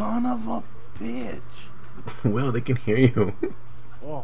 son of a bitch. Well, they can hear you. Oh.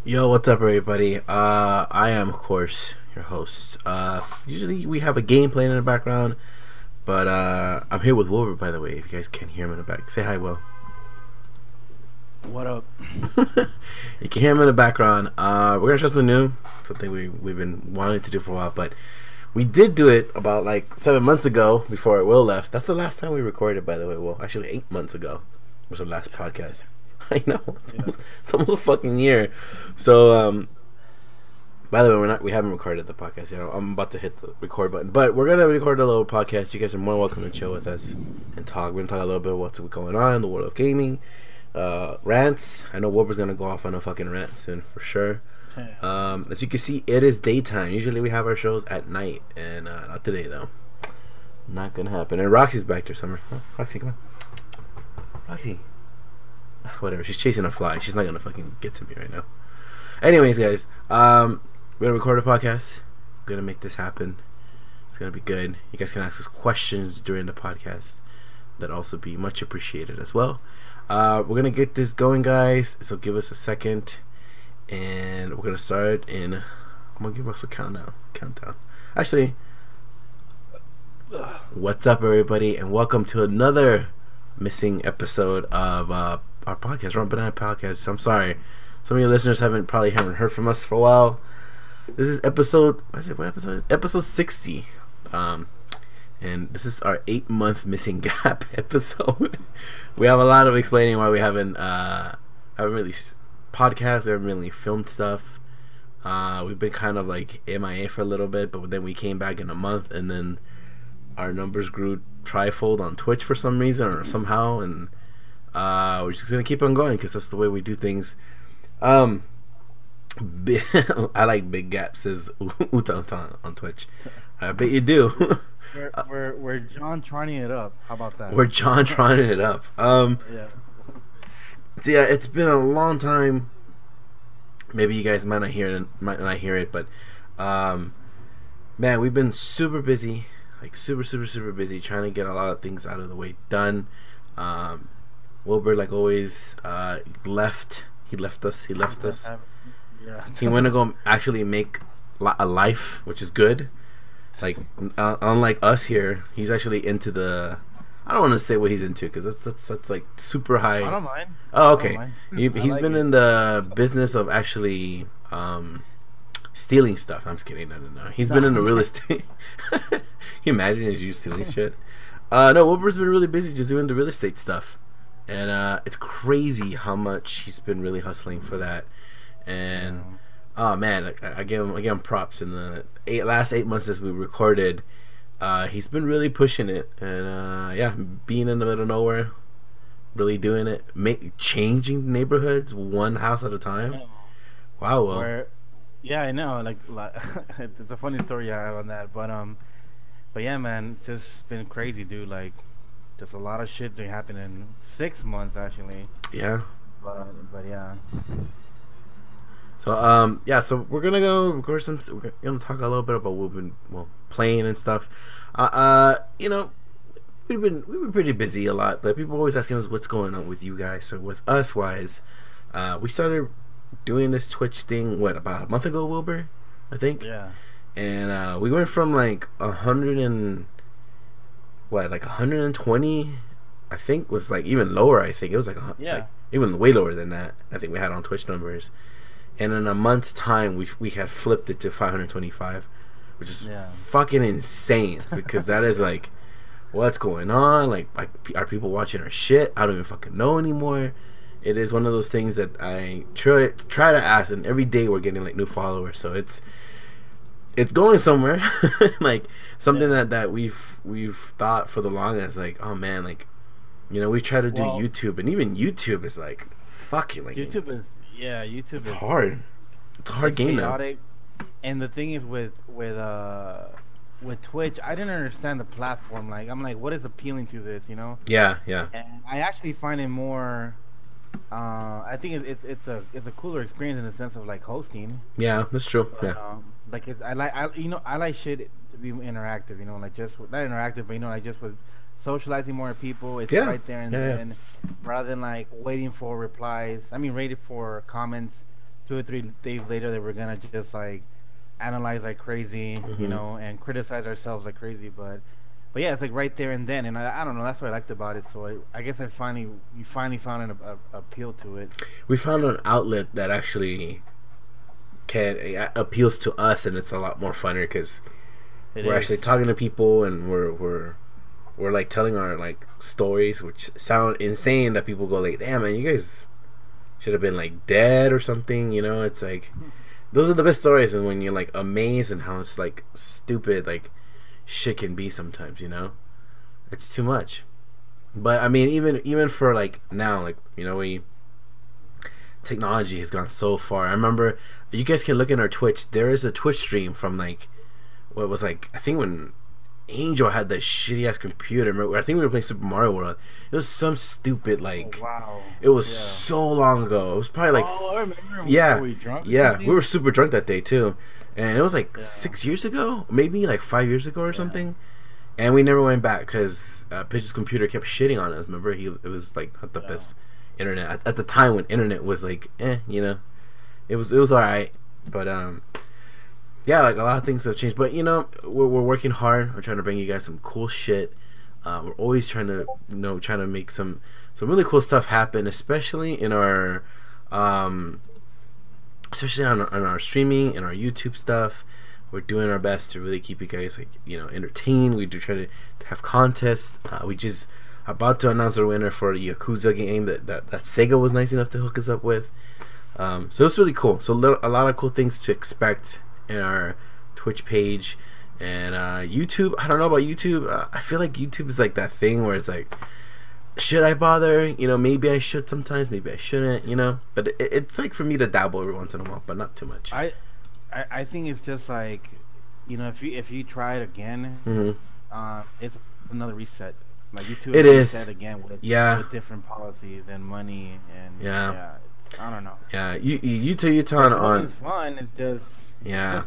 Yo, what's up, everybody? I am, of course, your host. Usually we have a game playing in the background, but I'm here with Wilbur, by the way. If you guys can hear him in the back, say hi, Will. What up? You can hear him in the background. We're gonna try something new, something we've been wanting to do for a while, but we did do it about like 7 months ago before Will left. That's the last time we recorded, by the way, Will. Actually, 8 months ago was the last podcast. I know it's almost a fucking year. So, by the way, we haven't recorded the podcast yet. I'm about to hit the record button, but we're gonna record a little podcast. You guys are more welcome to chill with us and talk. We're gonna talk a little bit about what's going on in the world of gaming, rants. I know Wilbur's gonna go off on a fucking rant soon for sure. As you can see, it is daytime. Usually we have our shows at night, and not today though. Not gonna happen. And Roxy's back there somewhere. Oh, Roxy, come on. Roxy. Whatever, she's chasing a fly. She's not gonna fucking get to me right now. Anyways, guys, we're gonna record a podcast. We're gonna make this happen. It's gonna be good. You guys can ask us questions during the podcast. That'd also be much appreciated as well. We're gonna get this going, guys. So give us a second, and we're gonna start in. I'm gonna give us a countdown. Actually, what's up, everybody, and welcome to another missing episode of our podcast, Run Banana Podcast. I'm sorry, some of your listeners probably haven't heard from us for a while. This is episode, what episode is it? Episode 60, and this is our 8-month missing gap episode. We have a lot of explaining why we haven't really podcast, we haven't really filmed stuff. We've been kind of like MIA for a little bit, but then we came back in a month, and then our numbers grew trifold on Twitch for some reason or somehow, and we're just gonna keep on going because that's the way we do things. I like big gaps, says Uta on Twitch. I bet you do. We're John trying it up. How about that? We're John trying it up. Yeah. So yeah, it's been a long time. Maybe you guys might not hear it, but man, we've been super busy. Like super busy trying to get a lot of things out of the way done. Wilbur, like always, left us. Yeah. He went to go actually make a life, which is good. Like unlike us here, he's actually into the. I don't want to say what he's into because that's like super high. I don't mind. Oh, okay. He's like been it. in the business of actually stealing stuff. I'm just kidding. No. He's been in the real estate. Can you imagine if you stealing shit? No, Wilbur's been really busy just doing the real estate stuff, and it's crazy how much he's been really hustling for that. And Oh man, I give him props. In the last 8 months as we recorded, he's been really pushing it, and yeah, being in the middle of nowhere, really doing it, changing neighborhoods one house at a I time. know. Wow, well, Where, yeah, I know. Like it's a funny story I have on that, but yeah, man, it's just been crazy, dude. Like, just a lot of shit that happened in 6 months actually. yeah. But yeah, So yeah, so we're gonna go record some. We're gonna talk a little bit about what we've been playing and stuff. You know, we've been pretty busy a lot, but people always asking us what's going on with you guys. So with us wise, we started doing this Twitch thing what about a month ago, Wilbur, I think, yeah, and we went from like 100 and what like 120, I think was like even lower. I think it was like like yeah. even way lower than that. I think we had on Twitch numbers, and in a month's time we had flipped it to 525, which is Yeah. fucking insane because that is like what's going on, like are people watching our shit? I don't even fucking know anymore. It is one of those things that I try to ask, and every day we're getting like new followers, so it's going somewhere. Like something Yeah. that we've thought for the longest, like oh man, like we try to do Well, YouTube, and even YouTube is like fucking like YouTube is yeah, YouTube it's is hard. It's a hard it's game now. chaotic. And the thing is with Twitch, I didn't understand the platform. Like I'm like, what is appealing to this, you know? Yeah, yeah, And I actually find it more. I think it's a cooler experience in the sense of like hosting. yeah. That's true. But, Yeah, like I like shit to be interactive. You know, like just not interactive, but like just with socializing more people. It's yeah, right there and yeah, yeah. then, rather than like waiting for replies. I mean, waiting for comments 2 or 3 days later that we're gonna just like analyze like crazy, Hmm. and criticize ourselves like crazy. But yeah, it's like right there and then, and I don't know. That's what I liked about it. So I guess you finally found an appeal to it. We found an outlet that actually can appeals to us, and it's a lot more funner because It we're is. actually talking to people, and we're like telling our like stories, which sound insane. That people go like, "Damn man, you guys should have been like dead or something." It's like those are the best stories, and when you're like amazed and how it's like stupid like shit can be sometimes. It's too much. But I mean, even for like now, like we technology has gone so far. I remember you guys can look in our Twitch. There is a Twitch stream from like what was like I think when Angel had that shitty ass computer. Remember, I think we were playing Super Mario World. It was some stupid Oh, like wow. it was Yeah. so long ago. It was probably like Oh, I remember. yeah, Were we drunk or yeah. something? We were super drunk that day too, and it was like Yeah. 6 years ago, maybe like 5 years ago or Yeah. something. And we never went back because Pitch's computer kept shitting on us. Remember, it was like not the Yeah. best internet at the time when internet was like, it was all right, but yeah, like a lot of things have changed. But we're working hard. We're trying to bring you guys some cool shit. We're always trying to trying to make some really cool stuff happen, especially in our especially on our streaming and our YouTube stuff. We're doing our best to really keep you guys like entertained. We do try to have contests. We just about to announce our winner for the Yakuza game that Sega was nice enough to hook us up with. So it's really cool. So a lot of cool things to expect in our Twitch page and YouTube. I don't know about YouTube. I feel like YouTube is like that thing where it's like, should I bother? Maybe I should sometimes. Maybe I shouldn't. But it's like for me to dabble every once in a while, but not too much. I think it's just like, if you try it again, Hmm. it's another reset. Like YouTube It is is. reset again Yeah. with different policies and money and Yeah. I don't know. Yeah, Utah on It's fun. It's just yeah.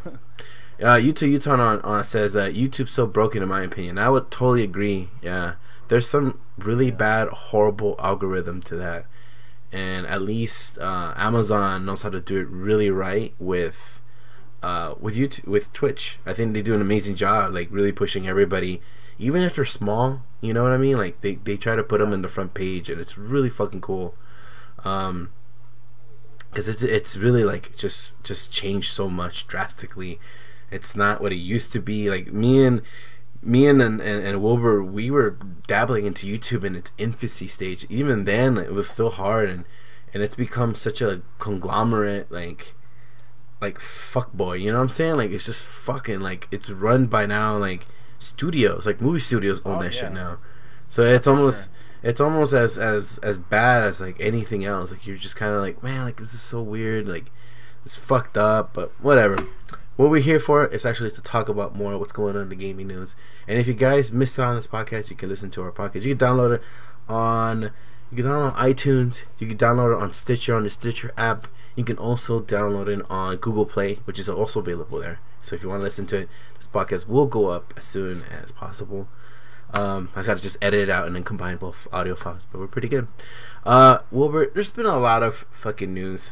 Utah on says that YouTube's so broken in my opinion. I would totally agree. Yeah, there's some really bad, horrible algorithm to that, and at least Amazon knows how to do it really right with YouTube, with Twitch. I think they do an amazing job, like really pushing everybody, even if they're small. You know what I mean? Like they try to put them in the front page, and it's really fucking cool. Because it's really like just changed so much drastically. It's not what it used to be. Like me and Wilbur, we were dabbling into YouTube in its infancy stage. Even then, it was still hard, and it's become such a conglomerate. Like like fuckboy. You know what I'm saying? Like it's just fucking like it's run by now like studios, like movie studios own Oh that shit yeah, now. So it's for almost sure. as bad as like anything else. Like you're just kind of like, man, like this is so weird. Like it's fucked up, but whatever. What we're here for is actually to talk about more what's going on in the gaming news. And if you guys missed out on this podcast, you can listen to our podcast. You can download it on iTunes. You can download it on Stitcher on the Stitcher app. You can also download it on Google Play, which is also available there. So if you want to listen to it, this podcast will go up as soon as possible. I gotta just edit it out and then combine both audio files, but we're pretty good. Wilbur, there's been a lot of fucking news.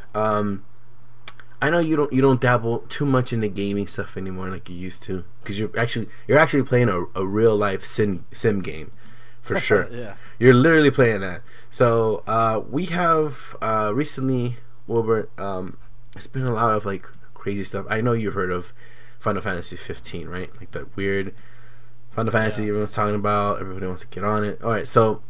I know you don't dabble too much in the gaming stuff anymore like you used to, because you're actually playing a real life sim game, for sure. Yeah. You're literally playing that. So we have recently, Wilbur. It's been a lot of like crazy stuff. I know you've heard of Final Fantasy 15, right? Like that weird Final Fantasy Yeah. everyone's talking about. Everybody wants to get on it. All right, so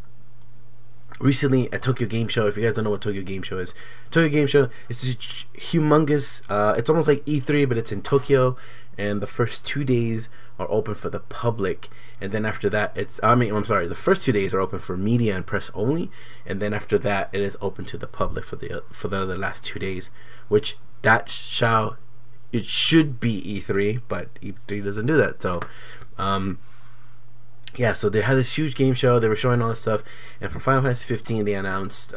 recently at Tokyo Game Show, if you guys don't know what Tokyo Game Show is, Tokyo Game Show is this humongous, it's almost like E3, but it's in Tokyo, and the first 2 days are open for the public, and then after that I'm sorry, the first 2 days are open for media and press only, and then after that it is open to the public for the other last 2 days, which it should be E3, but E3 doesn't do that. So yeah, so they had this huge game show. They were showing all this stuff, and for Final Fantasy 15, they announced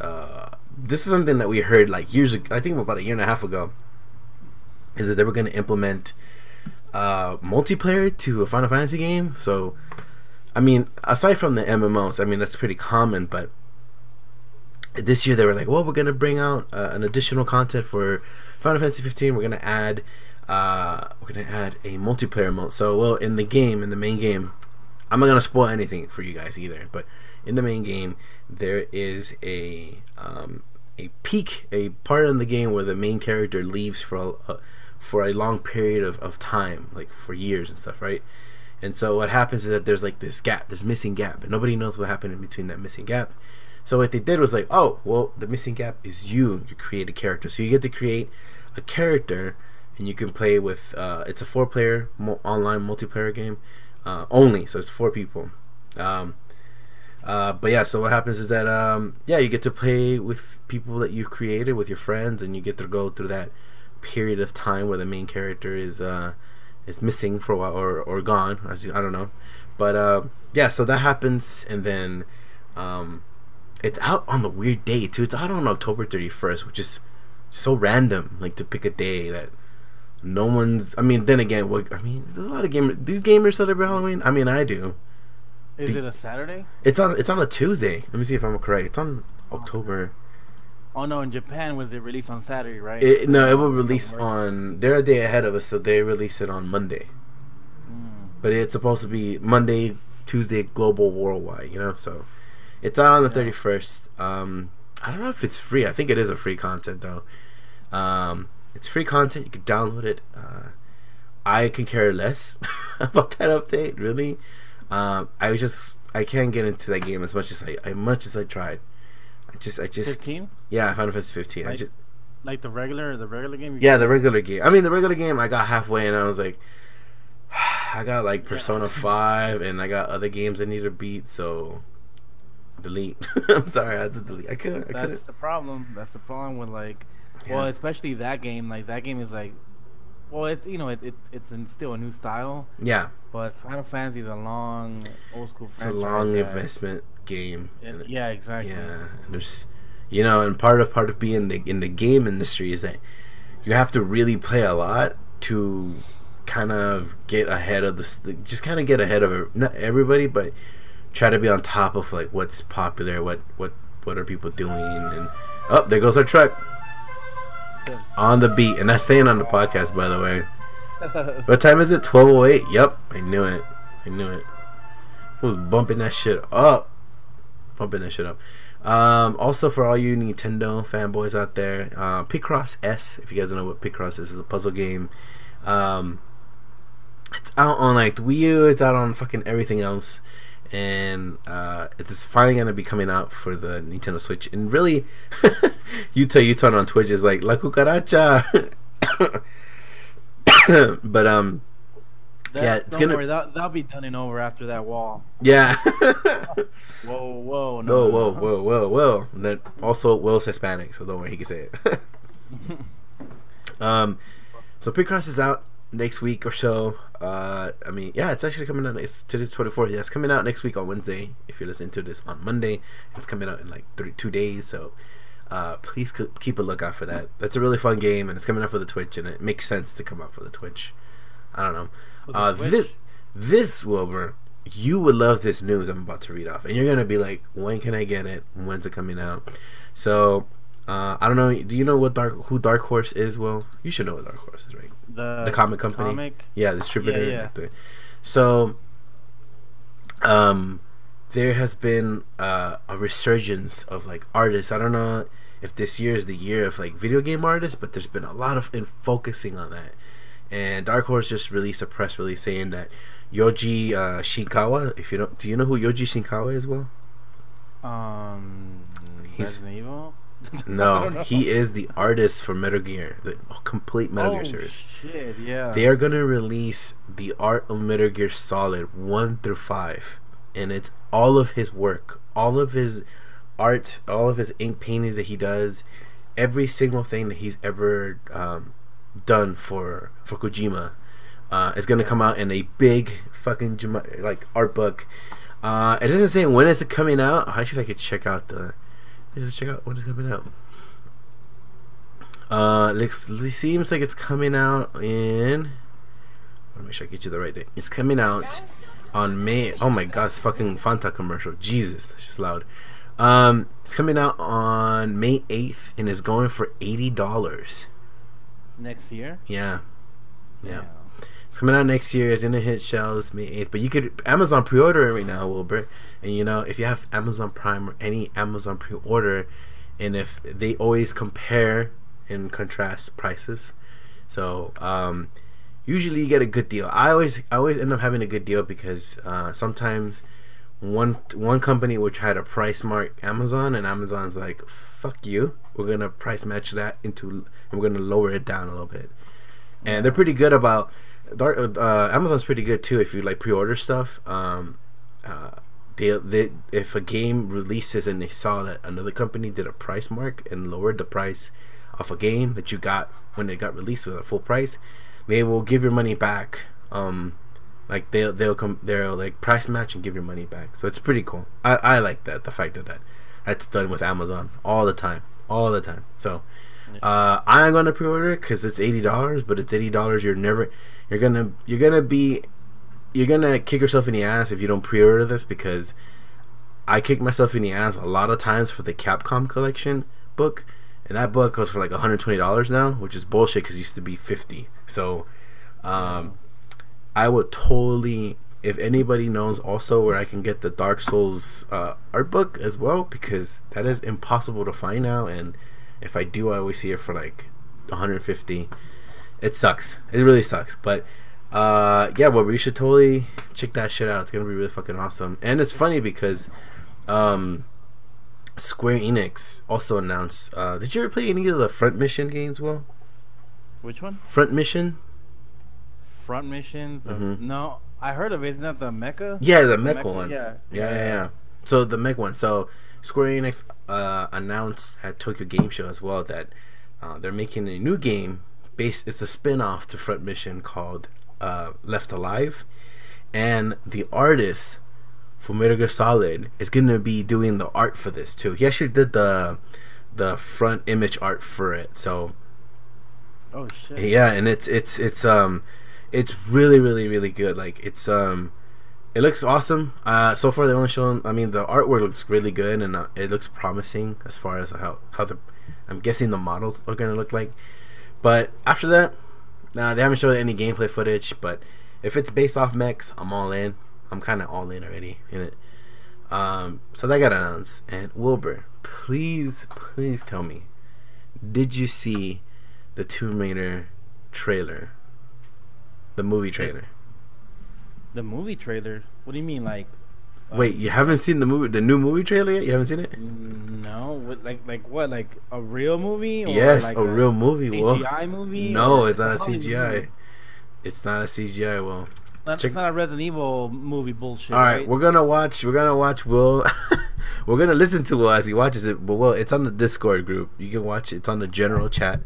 this is something that we heard like years ago. I think about a year and a half ago. Is that they were going to implement multiplayer to a Final Fantasy game? So, I mean, aside from the MMOs, I mean that's pretty common. But this year they were like, well, we're going to bring out an additional content for Final Fantasy 15. We're going to add a multiplayer mode. So, well, in the main game. I'm not gonna spoil anything for you guys either, but in the main game there is a part in the game where the main character leaves for a long period of time, like for years and stuff, right? And so what happens is that there's like this missing gap, and nobody knows what happened in between that missing gap. So what they did was like, oh, well, the missing gap is you create a character, so you get to create a character, and you can play with. It's a 4-player online multiplayer game. Only, so it's 4 people. But yeah, so what happens is that you get to play with people that you've created with your friends, and you get to go through that period of time where the main character is missing for a while or gone, I don't know. But yeah, so that happens, and then it's out on the weird day too. It's out on October 31st, which is so random, like to pick a day that no one's. I mean, then again, there's a lot of gamers. Do gamers celebrate Halloween? I mean, I do. Is it a Saturday? It's on a Tuesday. Let me see if I'm correct. It's on October. Oh no, in Japan was it released on Saturday, right? No, it will release on. They're a day ahead of us, so they release it on Monday. But it's supposed to be Monday, Tuesday, global, worldwide. You know, so it's out on the 31st. I don't know if it's free. I think it is a free content though. It's free content. You can download it. I can care less about that update. Really, I can't get into that game as much as I tried. I just 15? Yeah, Final Fantasy 15. Like the regular game. Yeah, the regular game. I mean, the regular game. I got halfway and I was like, I got like Persona 5 and I got other games I need to beat. So delete. I'm sorry, I had to delete. I couldn't. That's the problem. That's the problem with like. Well, especially that game. Like that game is like, well, it's still a new style. Yeah. But Final Fantasy is a long, old school. It's a long investment game. Yeah, exactly. Yeah, there's, and part of being in the game industry is that you have to really play a lot to kind of get ahead of just kind of get ahead of it. Not everybody, but try to be on top of like what's popular, what are people doing, and there goes our truck. On the beat, and that's staying on the podcast, by the way. What time is it? 12:08. Yep, I knew it. I was bumping that shit up. Also, for all you Nintendo fanboys out there, Picross S. If you guys don't know what Picross is a puzzle game. It's out on like the Wii U. It's out on fucking everything else. And it's finally gonna be coming out for the Nintendo Switch. And really, Utah on Twitch is like La Cucaracha. But yeah, That it's don't gonna. worry, that'll be done and over after that wall. Yeah. Whoa, Whoa, no, whoa, no. whoa, whoa, whoa. And then also Will's Hispanic, so don't worry, he can say it. um, so Picross is out next week or so. I mean, yeah, it's actually coming out. It's today's 24th. Yeah, it's coming out next week on Wednesday. If you're listening to this on Monday, it's coming out in like 2 days. So, please keep a lookout for that. That's a really fun game, and it's coming out for the Twitch, and it makes sense to come out for the Twitch. I don't know. This Wilbur, you would love this news I'm about to read off, and you're gonna be like, when can I get it? When's it coming out? So, I don't know. Do you know who Dark Horse is? Well, you should know what Dark Horse is, right? The comic company. Yeah, the distributor. Yeah. So, there has been a resurgence of like artists. I don't know if this year is the year of like video game artists, but there's been a lot of focusing on that. And Dark Horse just released a press release saying that Yoji Shinkawa. If you don't, do you know who Yoji Shinkawa is? Well, he's Resident Evil. no, he is the artist for Metal Gear, the complete Metal Gear series. Shit, yeah. They are gonna release the art of Metal Gear Solid 1 through 5, and it's all of his work, all of his art, all of his ink paintings that he does, every single thing that he's ever done for Kojima is gonna come out in a big fucking like art book. It doesn't say when it's coming out. Actually, I could check out when it's coming out. It seems like it's coming out in. I want to make sure I get you the right date. It's coming out on May. Oh my god, it's fucking Fanta commercial. Jesus, that's just loud. It's coming out on May 8th and is going for $80. Next year? Yeah. It's coming out next year. It's gonna hit shelves May 8th. But you could Amazon pre-order it right now, Wilbur. And you know, if you have Amazon Prime or any Amazon pre-order, and if they always compare and contrast prices, so usually you get a good deal. I always end up having a good deal because sometimes one company will try to price mark Amazon, and Amazon's like, fuck you, we're gonna price match that and we're gonna lower it down a little bit. And they're pretty good about Amazon's pretty good too if you like pre-order stuff. They if a game releases and they saw that another company did a price mark and lowered the price of a game that you got when it got released with a full price, they will give your money back. Like they'll like price match and give your money back. So it's pretty cool. I like that, the fact that that's done with Amazon all the time. So I'm gonna pre-order it because it's $80, but it's $80. You're gonna kick yourself in the ass if you don't pre-order this, because I kicked myself in the ass a lot of times for the Capcom collection book, and that book goes for like $120 now, which is bullshit because it used to be $50. So I would totally, if anybody knows also where I can get the Dark Souls art book as well, because that is impossible to find now, and if I do, I always see it for like $150. It sucks. It really sucks. But yeah, well, you should totally check that shit out. It's gonna be really fucking awesome. And it's funny because Square Enix also announced. Did you ever play any of the Front Mission games? Well, which one? Front Mission. Front Missions? Mm-hmm. No, I heard of it. Isn't that the Mecha? Yeah, the Mecha one. Yeah. So the Mecha one. So Square Enix announced at Tokyo Game Show as well that they're making a new game. It's a spin-off to Front Mission called Left Alive, and the artist for Metal Gear Solid is gonna be doing the art for this too. He actually did the front image art for it. So oh shit. Yeah, and it's really really good. Like it looks awesome. So far they only shown. I mean, the artwork looks really good, and it looks promising as far as how I'm guessing the models are gonna look like. But after that, they haven't showed any gameplay footage. But if it's based off mechs, I'm all in. I'm kind of all in already in it. So that got announced. And Wilbur, please tell me, did you see the Tomb Raider trailer? The movie trailer. The movie trailer? What do you mean, like? Wait, you haven't seen the new movie trailer yet? You haven't seen it? No. What, like what? Like a real movie? Or yes, like a real movie. CGI movie? No, it's not a CGI. It's not a CGI. Well, It's check. not a Resident Evil movie bullshit, All right, right? we're gonna watch. We're gonna watch Will. We're gonna listen to Will as he watches it. But Will, it's on the Discord group. You can watch it. It's on the general chat.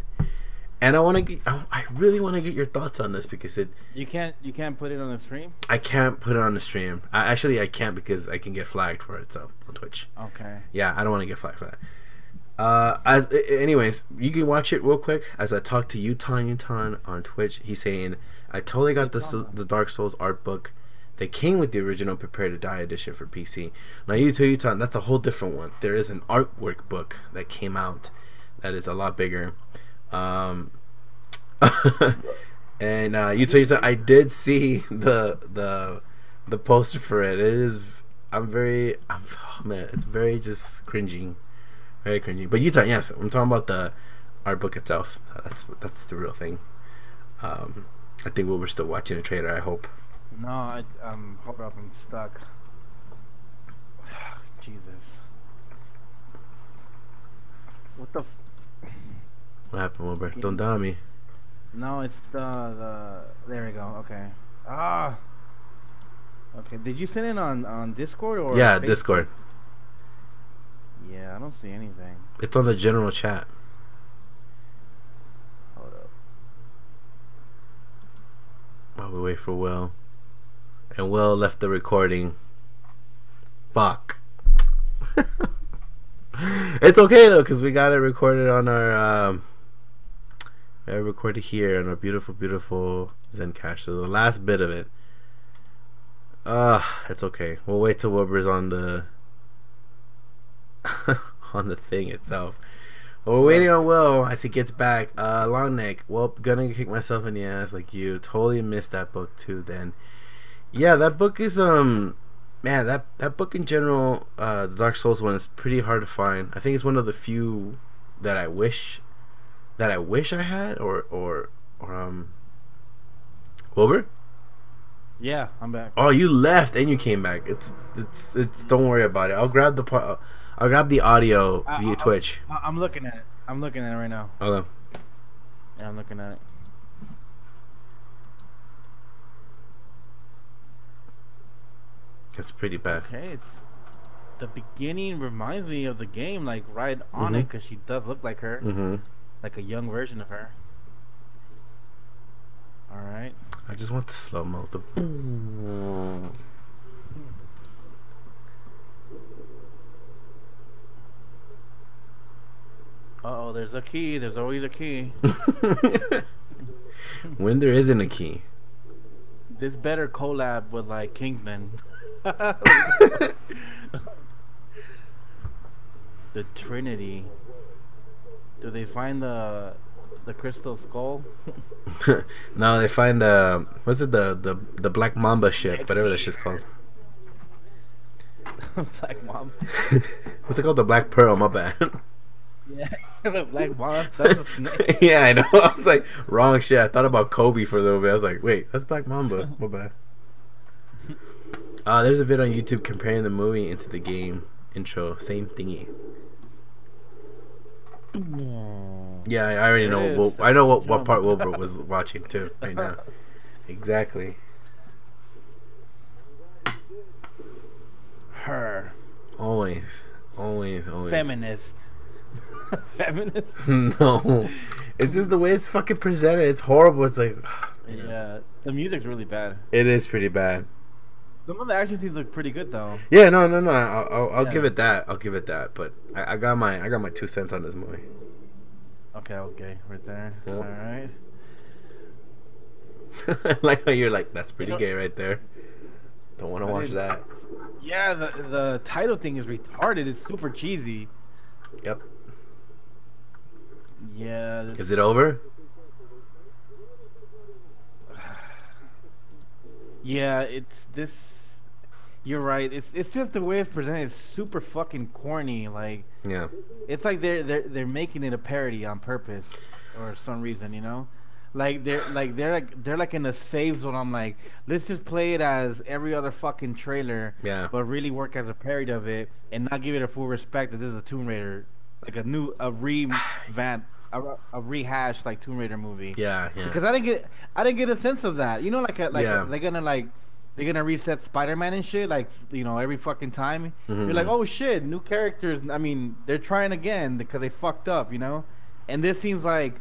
And I really want to get your thoughts on this because You can't put it on the stream. I can't put it on the stream. I can't because I can get flagged for it. So on Twitch. Okay. Yeah, I don't want to get flagged for that. Anyways, you can watch it real quick as I talk to Uton on Twitch. He's saying, I totally got the Dark Souls art book that came with the original Prepare to Die edition for PC. Now, Uton, that's a whole different one. There is an artwork book that came out that is a lot bigger. And Uton, I did see the poster for it. It is, oh man, it's very just cringing. Very cringy. But Utah, yes, I'm talking about the art book itself. That's the real thing. I think we're still watching the trailer. I hope. No, I'm hoping I'm stuck. Jesus. What the? What happened, Wilbur? Don't die on me. No, it's the. There we go. Okay. Ah. Okay. Did you send it on Discord or? Yeah, Facebook? Discord. Yeah, I don't see anything. It's on the general chat. Hold up. While we wait for Will. And Will left the recording. Fuck. It's okay though, because we got it recorded on our recorded here on our beautiful Zencash. So the last bit of it. It's okay. We'll wait till Wilbur's on the on the thing itself. Well, we're waiting on Will as he gets back. Long neck. Well, gonna kick myself in the ass like you. Totally missed that book too. Then, yeah, that book is man, that book in general, the Dark Souls one is pretty hard to find. I think it's one of the few that I wish I had or Wilbur. Yeah, I'm back. Oh, you left and you came back. It's. Don't worry about it. I'll grab the audio via Twitch. I'm looking at it. I'm looking at it right now. Okay. Yeah, I'm looking at it. It's pretty bad. Okay, it's the beginning reminds me of the game, like right on it, because she does look like her, like a young version of her. All right. I just want the slow mo. Uh-oh, there's a key. There's always a key. When there isn't a key. This better collab with like Kingsman. The Trinity. Do they find the crystal skull? No, they find what's it, the Black Mamba ship, whatever that shit's called. Black Mamba. What's it called? The Black Pearl. My bad. Yeah, the Black Mamba. That's a snake. Yeah, I know. I was like, wrong shit. I thought about Kobe for a little bit. I was like, wait, that's Black Mamba. My bad. There's a video on YouTube comparing the movie into the game intro. Same thingy. Yeah, I already know. I know what part Wilbur was watching too right now. Exactly. Her. Always. Feminist. Feminist. No, it's just the way it's fucking presented. It's horrible. It's like, yeah, the music's really bad. It is pretty bad. Some of the action scenes look pretty good though. Yeah, no. I'll give it that. I'll give it that. But I got my 2 cents on this movie. Okay, that was gay right there. Yep. All right. I like how you're like, that's pretty gay right there. Don't want to watch that. Yeah, the title thing is retarded. It's super cheesy. Yep. Yeah. Is it over? Yeah, it's this. You're right. It's just the way it's presented. It's super fucking corny. Like, Yeah. it's like they're making it a parody on purpose, or some reason, you know. Like they're like in a save zone. I'm like, let's just play it as every other fucking trailer. Yeah. But really work as a parody of it and not give it a full respect that this is a Tomb Raider, like a revamp a rehashed like Tomb Raider movie. Yeah, yeah, Because I didn't get a sense of that. You know, yeah. they're gonna reset Spider-Man and shit, like every fucking time. You're like, Hmm. oh shit, new characters. I mean, they're trying again because they fucked up, And this seems like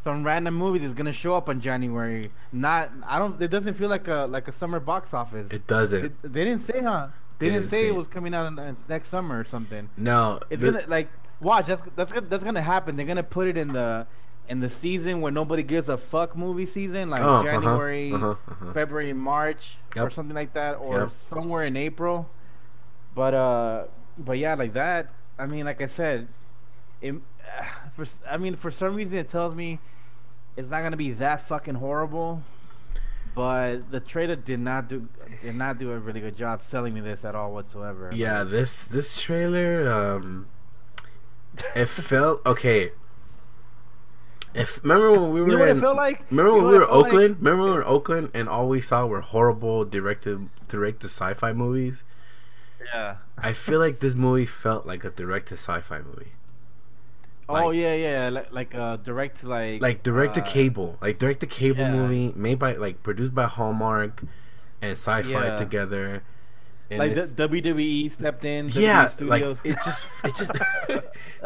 some random movie that's gonna show up in January. Not, I don't. It doesn't feel like a summer box office. It doesn't. They didn't say, huh? They They didn't didn't say it say. was coming out in next summer or something. No, It's gonna like watch. That's gonna happen. They're gonna put it in the season where nobody gives a fuck movie season, like oh, January, uh-huh. February, March, or Yep, something like that, or yep. somewhere in April. But yeah, like that. I mean, like I said, it, for some reason it tells me it's not gonna be that fucking horrible. But the trailer did not do a really good job selling me this at all whatsoever. Yeah, Like, this trailer, it felt okay. If remember when we you know were what it in, felt like? remember You know when what we it were felt like? Oakland, remember when we were in Oakland, and all we saw were horrible direct to sci-fi movies. Yeah. I feel like this movie felt like a direct to sci-fi movie, Oh like yeah, yeah, like direct to like direct to cable yeah, movie made by like produced by Hallmark and sci-fi yeah. together, and Like the it's WWE stepped in, WWE yeah, like Studios. it's just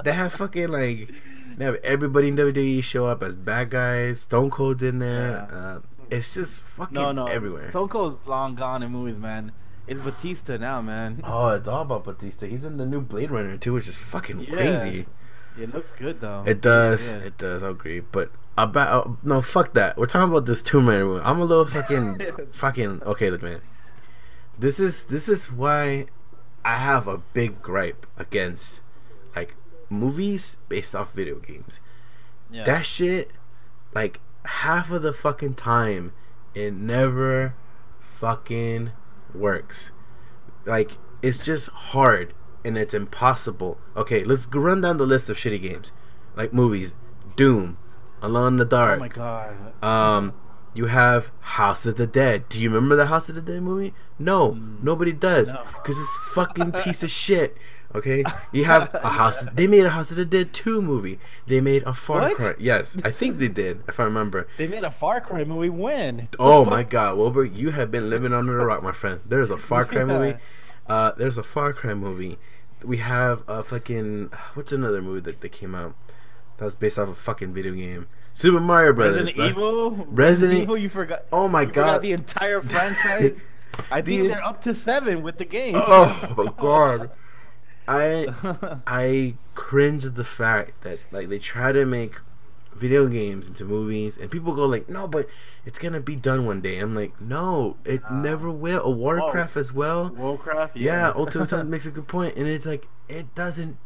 they have fucking like they have everybody in WWE show up as bad guys. Stone Cold's in there. Yeah. It's just No, fucking no. everywhere. Stone Cold's long gone in movies, man. It's Batista now, man. Oh, it's all about Batista. He's in the new Blade Runner too, which is fucking Yeah. crazy. It looks good though. It It looks does. good. It does. I agree. But about no, fuck that. We're talking about this Tomb Raider movie. I'm a little fucking. Okay, look, man. This is why I have a big gripe against like movies based off video games. Yeah. That shit, like half of the fucking time, it never fucking works. Like it's just hard and it's impossible. Okay, let's run down the list of shitty games, like movies. Doom, Alone in the Oh my Dark. god. You have House of the Dead. Do you remember the House of the Dead movie? No, nobody does, No. because it's fucking piece of shit. Okay, you have a house. Yeah. They made a House of the Dead 2 movie. They made a Far What? Cry. Yes, I think they did, if I remember. They made a Far Cry movie. When? Oh my God, Wilbur, you have been living under a rock, my friend. There's a Far Cry Yeah. movie. There's a Far Cry movie. We have a fucking what's another movie that came out that was based off a fucking video game? Super Mario Brothers. Resident Evil. Resident Evil. You forgot. Oh my You forgot God. the entire franchise. I think Dude. they're up to 7 with the game. Oh my God. I cringe at the fact that like they try to make video games into movies and people go like, no, but it's gonna be done one day. I'm like, no, it never will. A Warcraft as well. Warcraft. Yeah, Ultimate Time makes a good point, and it's like it doesn't,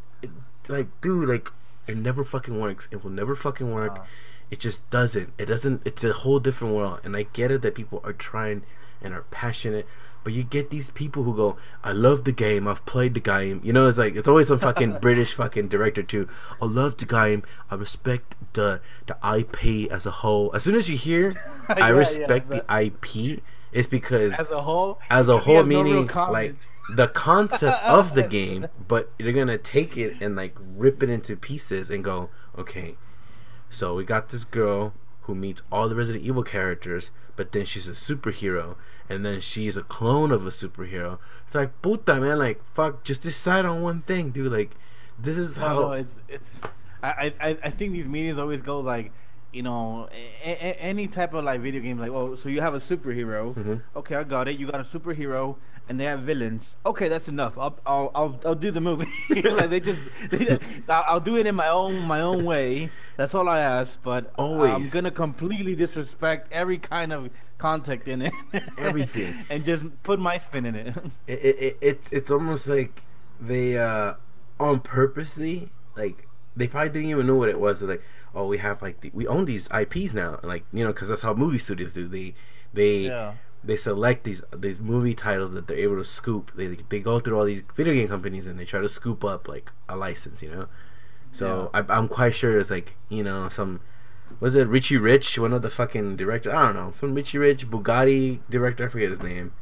like, dude, like it never fucking works. It will never fucking work. Wow. It just doesn't. It doesn't. It's a whole different world, and I get it that people are trying and are passionate, but you get these people who go, I love the game. I've played the game. You know, it's like it's always some fucking British fucking director too. I love the game. I respect the IP as a whole. As soon as you hear, I Yeah, respect yeah, the IP, it's because As a whole. as a because he whole has no real meaning comment. like the concept of the game, but you're gonna take it and like rip it into pieces and go, okay, so we got this girl who meets all the Resident Evil characters, but then she's a superhero, and then she's a clone of a superhero. It's like, puta, man, like, fuck, just decide on one thing, dude. Like, this is No, how. no, it's. I think these meetings always go like, any type of like video game, like, oh, so you have a superhero. Mhm. Okay, I got it. You got a superhero, and they have villains. Okay, that's enough. I'll do the movie. Like I'll do it in my own way. That's all I ask. But I'm Always. gonna completely disrespect every kind of contact in it. Everything. And just put my spin in it. It's almost like they on purposely, like, they probably didn't even know what it was. They're like, oh, we have like we own these IPs now, like, you know, because that's how movie studios do. They Yeah. they select these movie titles that they're able to scoop. They go through all these video game companies and they try to scoop up like a license, you know. So I'm quite sure it's like, you know, some, was it Richie Rich, one of the fucking director, I don't know, some Richie Rich Bugatti director, I forget his name,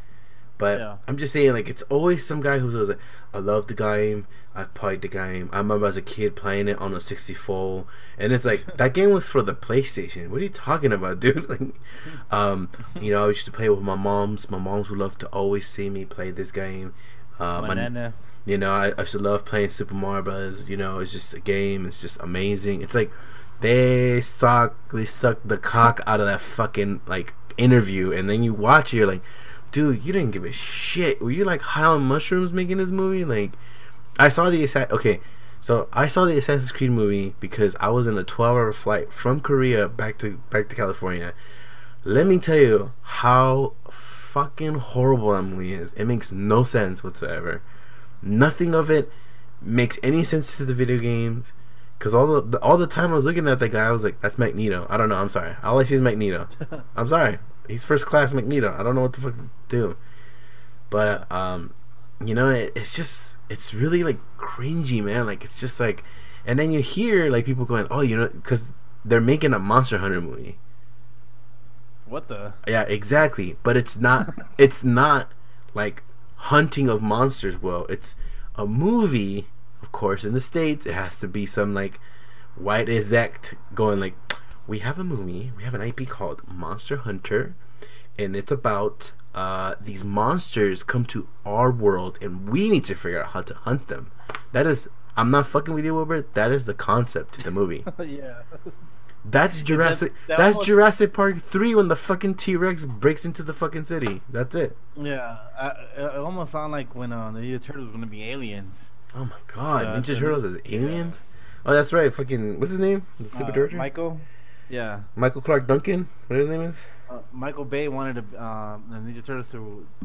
But Yeah. I'm just saying, like, it's always some guy who's always like, I love the game. I've played the game. I remember as a kid playing it on a 64, and it's like that game was for the PlayStation. What are you talking about, dude? Like, I used to play with my moms. My moms would love to always see me play this game. My My nana. I used to love playing Super Mario Bros. It's just a game. It's just amazing. It's like they suck the cock out of that fucking like interview, and then you watch it, you're like, dude, you didn't give a shit. Were you like high on mushrooms making this movie? Like, I saw the Assassin's Creed movie because I was in a 12-hour flight from Korea back to California. Let me tell you how fucking horrible that movie is. It makes no sense whatsoever. Nothing of it makes any sense to the video games. Cause all the time I was looking at that guy, I was like, "That's Magneto." I don't know. I'm sorry. All I see is Magneto. I'm sorry. He's first class Magneto. I don't know what the fuck to do. But it's really like cringy, man. Like it's just like, and then you hear like people going, "Oh, because they're making a Monster Hunter movie." What the? Yeah, exactly. But it's not. It's not like hunting of monsters. Well, it's a movie. Of course, in the States, it has to be some like white exec going like, we have a movie, we have an IP called Monster Hunter, and it's about these monsters come to our world, and we need to figure out how to hunt them. That is, I'm not fucking with you, Wilbur. That is the concept to the movie. Yeah. That's Jurassic. That's Jurassic Park 3 when the fucking T-Rex breaks into the fucking city. That's it. Yeah. It almost sounded like when the Ninja Turtles were gonna be aliens. Oh my god, Ninja Turtles as aliens? Oh, that's right. Fucking, what's his name? The Super Director? Michael? Yeah. Michael Clark Duncan? What his name is? Michael Bay wanted the Ninja Turtles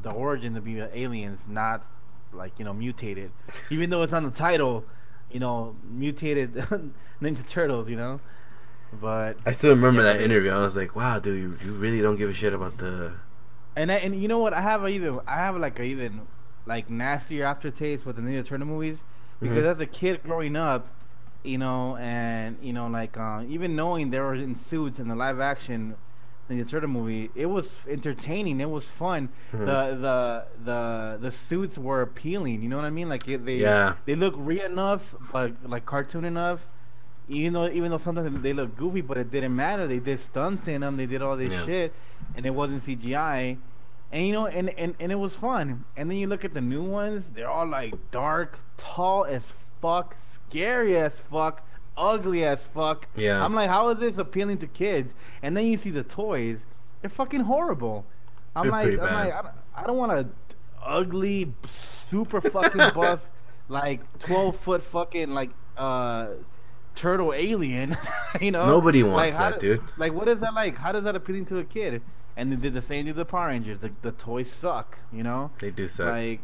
the origin to be aliens, not like, mutated. Even though it's on the title, mutated Ninja Turtles, But I still remember that interview. I was like, wow, dude, you really don't give a shit about the... And you know what? I have like a even like nastier aftertaste with the Ninja Turtle movies because as a kid growing up, and like even knowing they were in suits in the live action Ninja Turtle movie, it was entertaining. It was fun. The suits were appealing. You know what I mean? Like they look real enough, but like cartoon enough. Even though sometimes they look goofy, but it didn't matter. They did stunts in them. They did all this shit, and it wasn't CGI. And and it was fun. And then you look at the new ones, they're all like dark, tall as fuck, scary as fuck, ugly as fuck. Yeah. I'm like, how is this appealing to kids? And then you see the toys, they're fucking horrible. I don't want a ugly, super fucking buff, like 12-foot fucking like turtle alien. Nobody wants that, dude. Like, what is that like? How does that appealing to a kid? And they did the same to the Power Rangers. The toys suck, They do suck. Like,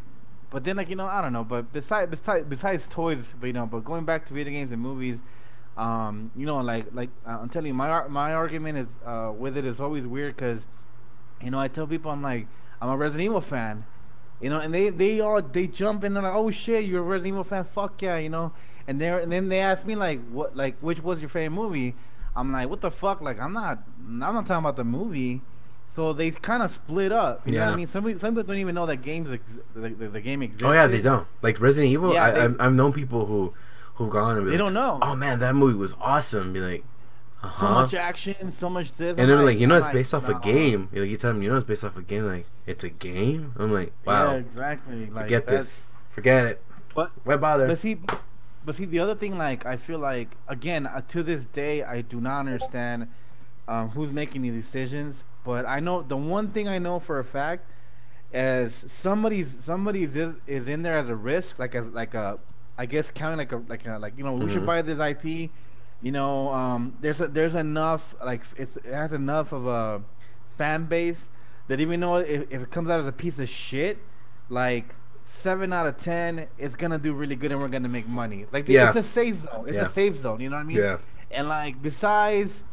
but then like I don't know. But besides toys, but going back to video games and movies, I'm telling you, my argument is with it is always weird because, I tell people I'm a Resident Evil fan, and they jump in and they're like, oh shit, you're a Resident Evil fan, fuck yeah, and then they ask me which was your favorite movie. I'm like, what the fuck, like I'm not talking about the movie. So they kind of split up. You know what I mean? Some people don't even know that the game exists. Oh yeah, they don't. Like Resident Evil, yeah, I've known people who've gone and be don't know. Oh man, that movie was awesome. Be like, so much action, so much this. And then like, it's based off a game. You tell them, it's based off a game. Like, it's a game. I'm like, wow. Yeah, exactly. Like, forget this. Forget it. But why bother? But see, the other thing, like, I feel like again, to this day, I do not understand who's making these decisions. But I know the one thing I know for a fact is somebody's is in there as a risk, I guess counting we should buy this IP. There's enough, like it has enough of a fan base that even though if it comes out as a piece of shit, like 7 out of 10, it's gonna do really good and we're gonna make money. Like it's a safe zone. It's a safe zone. You know what I mean? Yeah. And like besides,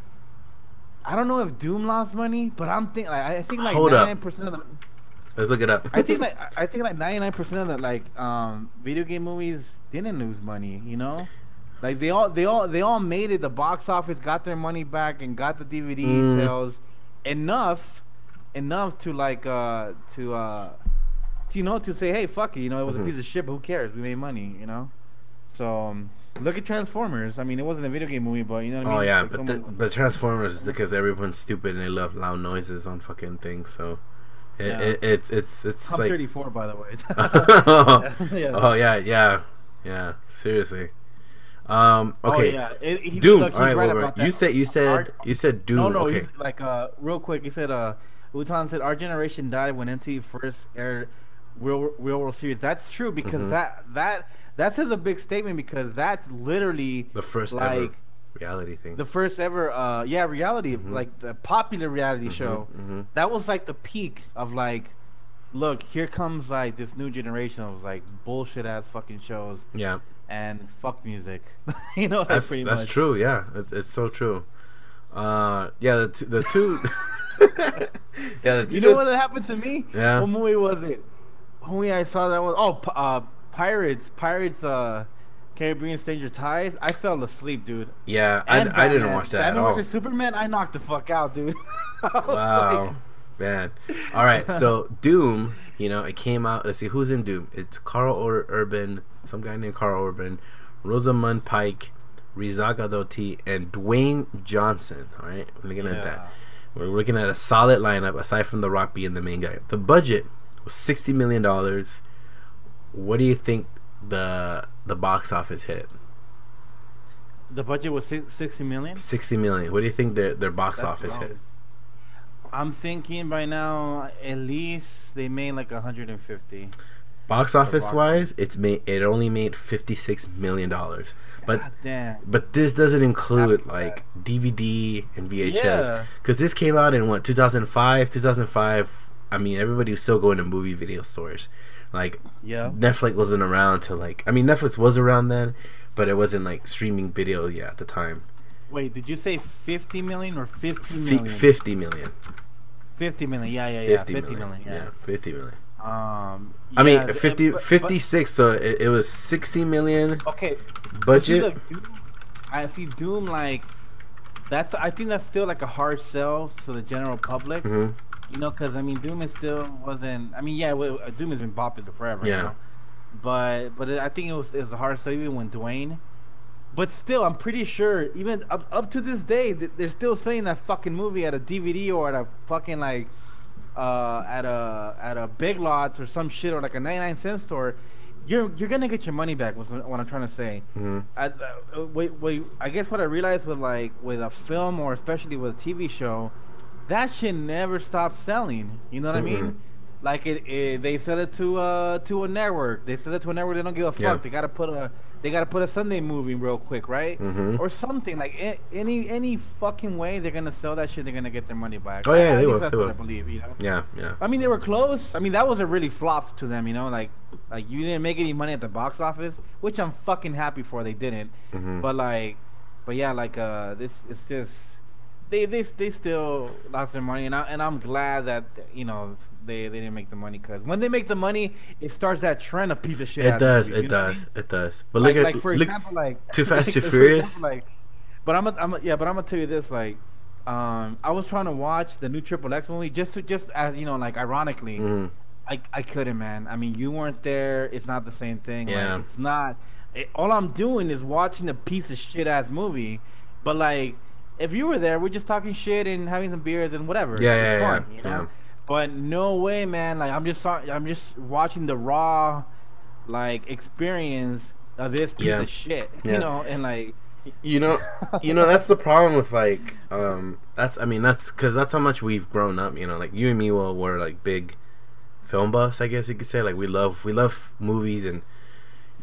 I don't know if Doom lost money, but I think like 99% of the. Let's look it up. I think like 99% of the video game movies didn't lose money. Like they all made it. The box office got their money back and got the DVD sales enough to to say, hey, fuck it, it was a Mhm. piece of shit, but who cares? We made money. So look at Transformers. I mean, it wasn't a video game movie, but you know what I Oh mean? yeah, Like but someone was, the Transformers is because everyone's stupid and they love loud noises on fucking things. So yeah. it's I'm like 34, by the way. oh Yeah. yeah seriously. Oh Okay, yeah. Doom. Look, All he's right, right Wilbur. about You that. said Our, no, Doom. no. He's Okay. like real quick. He said Wutan said our generation died when MTV first aired Real World Series. That's true because Hmm. that says a big statement because that's literally The first ever like reality thing. the first ever reality, Hmm. like the popular reality Hmm. show. Hmm. That was like the peak of like, look, here comes like this new generation of like bullshit ass fucking shows Yeah, and fuck music. Like pretty that's much. true. Yeah, it's so true. Yeah, the two. Yeah, the two You know what just happened to me? yeah. What movie was it? What movie I saw that was Pirates, Caribbean Stranger Tides. I fell asleep, dude. Yeah, And I didn't Batman, watch that at Batman all. versus Superman. I knocked the fuck out, dude. I was like, Wow, man. All right, so Doom, it came out. Let's see who's in Doom. It's Urban, some guy named Carl Urban, Rosamund Pike, Riza Gadoti, and Dwayne Johnson. All right, we're looking at that. yeah. We're looking at a solid lineup aside from The Rock being the main guy. The budget was $60 million. What do you think the box office hit? The budget was 60 million. 60 million. What do you think their box That's office hit? low. I'm thinking by now at least they made like 150. Box The office box. wise, it only made $56 million. But God damn. this doesn't include After like that. DVD and VHS Yeah. because this came out in what 2005. I mean, everybody was still going to movie video stores. Like Yeah. Netflix wasn't around to like. I mean, Netflix was around then, but it wasn't like streaming video yet at the time. Wait, did you say 50 million or 50 million? 50 million. 50 million. Yeah. 50 50 million. million. Yeah, 50 million. Yeah. I mean, th- 50, but- 56. So it was 60 million okay. But see, budget. look, Doom, I see Doom like I think that's still like a hard sell to the general public. Hmm. Because I mean, Doom is still wasn't. I mean, yeah, Doom has been popular forever. Yeah. But I think it was a hard sell even when Dwayne. But still, I'm pretty sure even up to this day, they're still saying that fucking movie at a DVD or at a fucking like at a Big Lots or some shit or like a 99-cent store. You're gonna get your money back. Was what I'm trying to say. Hmm. Wait, I guess what I realized with a film or especially with a TV show, that shit never stops selling. You know what I Mhm. mean? Like they sell it to a network. They sell it to a network. They don't give a fuck. Yeah. They gotta put a Sunday movie real quick, right? Mhm. Or something like any fucking way they're gonna sell that shit. They're gonna get their money back. Oh, yeah, At they least will, That's they what will. I believe. Yeah. I mean, they were close. I mean, that was a really flop to them. Like you didn't make any money at the box office, which I'm fucking happy for. They didn't. Hmm. But yeah, like this, it's just they still lost their money, and I'm glad that they didn't make the money because when they make the money, it starts that trend of piece of shit. It ass does. movies, It you know what I does. mean? It does. But Like for example, like Too Fast, Too for Furious. example, like, but I'm gonna tell you this, like, I was trying to watch the new Triple X movie just as like ironically, Mhm. I couldn't, man. I mean, you weren't there. It's not the same thing. Yeah. Like, it's not. All I'm doing is watching a piece of shit ass movie, but like, if you were there, we're just talking shit and having some beers and whatever. Yeah, It's yeah, fun, yeah, you know? yeah. But no way, man. Like, I'm just watching the raw, like, experience of this piece Yeah. of shit, Yeah. and like, You know, that's the problem with like that's because that's how much we've grown up. Like you and me, were like big film buffs, I guess you could say. Like we love movies, and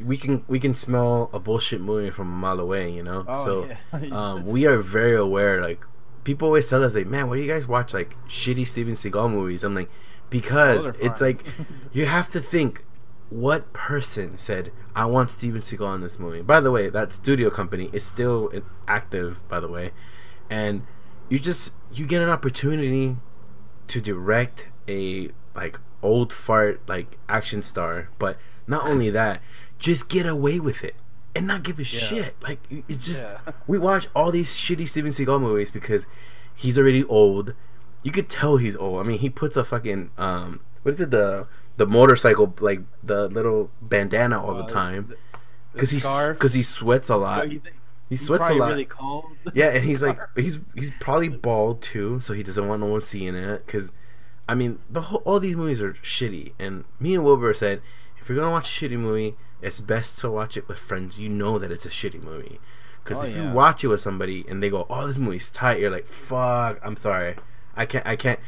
we can smell a bullshit movie from a mile away. oh, So yeah. we are very aware. Like people always tell us, like, man, why do you guys watch like shitty Steven Seagal movies? I'm like, because Those are it's fun. like you have to think. What person said I want Steven Seagal in this movie? By the way, that studio company is still active, by the way, and you get an opportunity to direct a like old fart like action star, but not only that, just get away with it and not give a shit. Like it's just Yeah. we watch all these shitty Steven Seagal movies because he's already old. You could tell he's old. I mean, he puts a fucking what is it, the the motorcycle, like the little bandana all the time, the because scarf. he sweats a lot. He He's sweats a probably lot. really cold. Yeah, and he's like he's probably bald too, so he doesn't want no one seeing it. Because, I mean, all these movies are shitty, and me and Wilbur said, if you're gonna watch a shitty movie, it's best to watch it with friends. You know that it's a shitty movie. Because if you watch it with somebody and they go, "Oh, this movie's tight," you're like, "Fuck, I'm sorry, I can't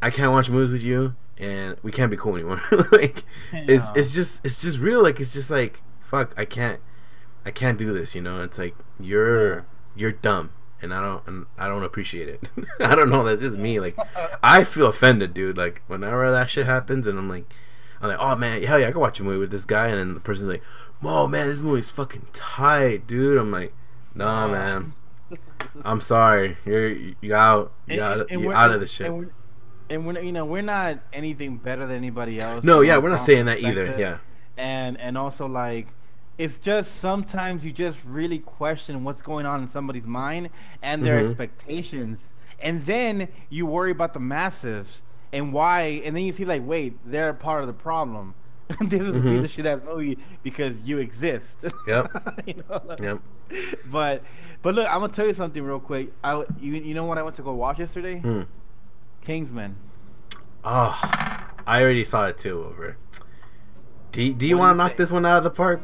watch movies with you, and we can't be cool anymore." Like, it's just real. Like, it's just like, fuck, I can't do this. You know, it's like you're dumb, and I don't appreciate it. I don't know. That's just me. Like, I feel offended, dude. Like, whenever that shit happens, and I'm like, oh man, hell yeah, I can watch a movie with this guy, and then the person's like, "Whoa, man, this movie's fucking tight, dude." I'm like, "Nah, man, I'm sorry, you're out of the shit." And we're not anything better than anybody else. No, yeah, we're not saying that either. Yeah, and also, like, it's just sometimes you just really question what's going on in somebody's mind and their expectations, and then you worry about the massives and why, and then you see, like, wait, they're part of the problem. This is a piece of shit ass movie because you exist. Yep. You know, like, yep. But look, I'm gonna tell you something real quick. You know what I went to go watch yesterday? Kingsman. Oh, I already saw it too. Over. Do you want to knock this one out of the park?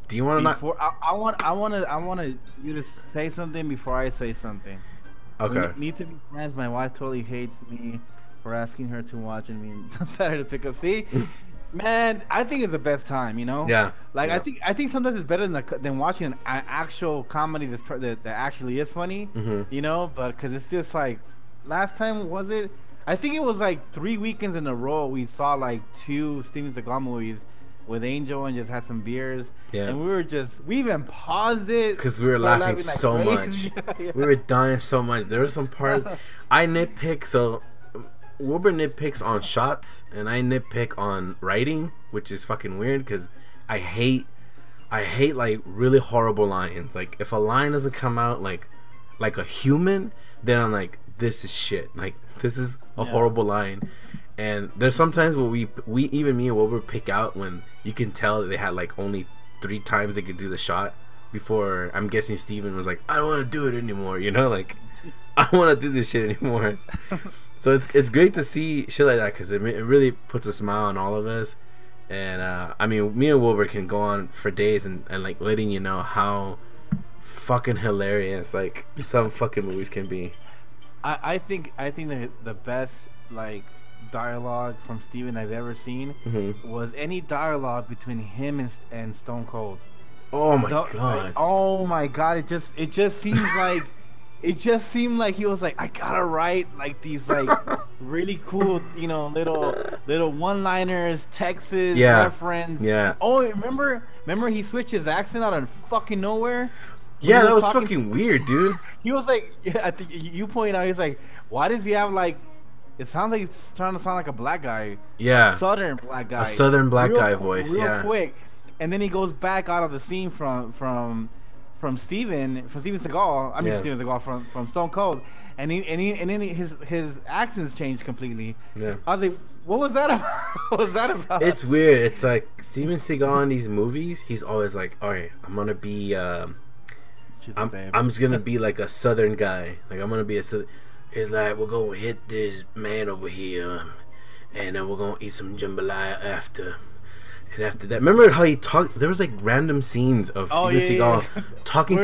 Do you want to knock? I want you to say something before I say something. Okay. We need to be friends. My wife totally hates me for asking her to watch and me decided to pick up. See, man, I think it's the best time. You know. Yeah. Like, yeah. I think sometimes it's better than watching an actual comedy that actually is funny. You know, but because it's just like, last time was it? I think it was like 3 weekends in a row we saw like 2 Steven Seagal movies with Angel and just had some beers. Yeah. And we even paused it because we were laughing like so much. Yeah. We were dying so much. There was some parts I nitpick. So Wilbur nitpicks on shots, and I nitpick on writing, which is fucking weird because I hate like really horrible lines. Like, if a line doesn't come out like a human, then I'm like, this is shit. Like, this is a horrible line. And there's sometimes where we even me and Wilbur pick out when you can tell that they had like only 3 times they could do the shot before, I'm guessing Steven was like, I don't want to do it anymore, you know, like, I don't want to do this shit anymore. So it's great to see shit like that because it really puts a smile on all of us. And I mean, me and Wilbur can go on for days and like letting you know how fucking hilarious like some fucking movies can be. I think the best like dialogue from Steven I've ever seen was any dialogue between him and Stone Cold. Oh my god! Oh my god! It just seems like seemed like he was like, I gotta write like these like really cool, you know, little one-liners, Texas reference. Yeah. Oh, remember he switched his accent out of fucking nowhere. Yeah, that was fucking weird, dude. He was like, I think you pointed out, he's like, why does he have like? It sounds like he's trying to sound like a black guy. Yeah. A southern black guy. A southern black guy voice. Real quick, and then he goes back out of the scene from Steven Seagal. I mean Steven Seagal from Stone Cold, and then his accents changed completely. Yeah. I was like, what was that about? What was that about? It's weird. It's like Steven Seagal in these movies. He's always like, all right, I'm gonna be I'm just gonna be like a southern guy. Like, I'm gonna be a southern. It's like, we're gonna hit this man over here, and then we're gonna eat some jambalaya after. And after that, remember how he talked? There was like random scenes of Steven Seagal talking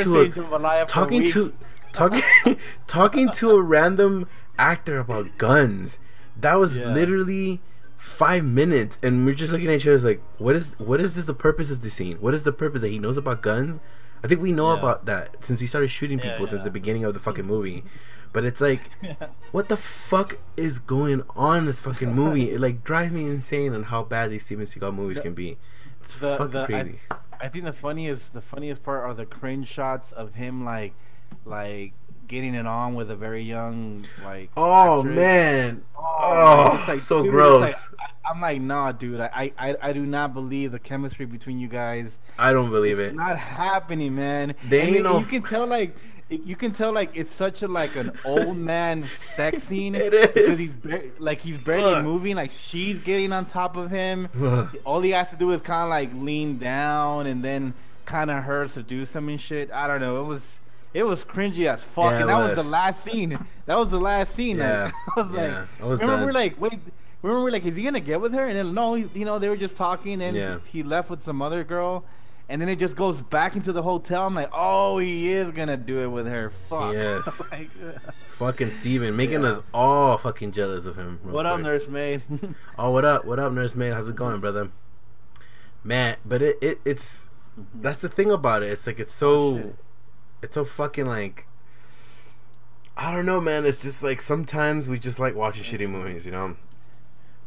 to a random actor about guns. That was literally 5 minutes, and we're just looking at each other like, what is this the purpose of the scene? What is the purpose that he knows about guns? I think we know about that since he started shooting people since the beginning of the fucking movie. But it's like, what the fuck is going on in this fucking movie? It like drives me insane on how bad these Steven Seagal movies can be. It's fucking crazy. I think the funniest part are the cringe shots of him like getting it on with a very young like. Oh actress. Man! Oh, like, so dude, gross. I'm like, nah, dude. I do not believe the chemistry between you guys. I don't believe It's it. not happening, man. They And ain't no. you can tell like you can tell like it's such a like an old man sex scene It because is. he's barely Ugh. moving. Like she's getting on top of him. Ugh. All he has to do is kind of like lean down and then kind of her seduce him and shit. I don't know. It was cringy as fuck, Yeah, it and that was the was. last scene. That was the last scene. Yeah. Like I was like, Yeah. I was remember done. we're like, wait. Remember, we're like, is he gonna get with her? And then no, they were just talking, and Yeah. he left with some other girl, and then it just goes back into the hotel. I'm like, oh, he is gonna do it with her. Fuck. Yes. Like, Fucking Steven, making Yeah. us all fucking jealous of him. real what up, quick. nursemaid? Oh, what up? What up, nursemaid? How's it going, brother? Man, but it's that's the thing about it. It's like Oh, shit. it's so fucking like I don't know, man. It's just like sometimes we just like watching shitty movies, you know.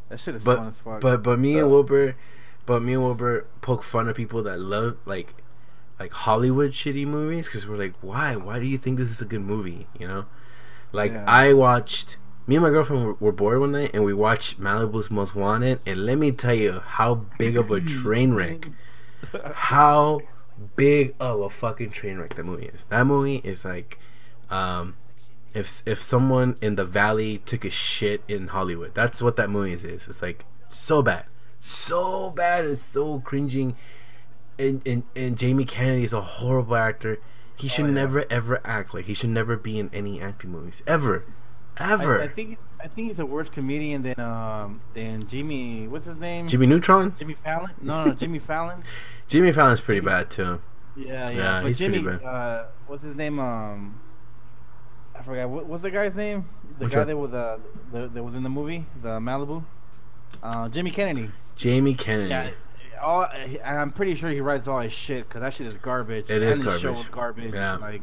That shit is But fun as fuck. but me and Wilbur poke fun of people that love like Hollywood shitty movies because we're like, why do you think this is a good movie, you know? Like Yeah. I watched. Me and my girlfriend were bored one night and we watched Malibu's Most Wanted, and let me tell you how big of a train wreck, how big of a fucking train wreck that movie is. That movie is like, if someone in the Valley took a shit in Hollywood, that's what that movie is. It's like so bad, so bad. It's so cringing, and Jamie Kennedy is a horrible actor. He should yeah. never ever act like he should never be in any acting movies ever. I Ever. think he's a worse comedian than Jimmy. What's his name? Jimmy Neutron? Jimmy Fallon? No, Jimmy Fallon. Jimmy Fallon's pretty bad too. Yeah, Yeah, But he's pretty Jimmy, bad. what's his name? I forgot. What's the guy's name? The Which guy one? that was that was in the movie, the Malibu. Jimmy Kennedy. Jamie Kennedy. Yeah. I'm pretty sure he writes all his shit because that shit is garbage. It is and his show garbage. was garbage. Yeah. Like,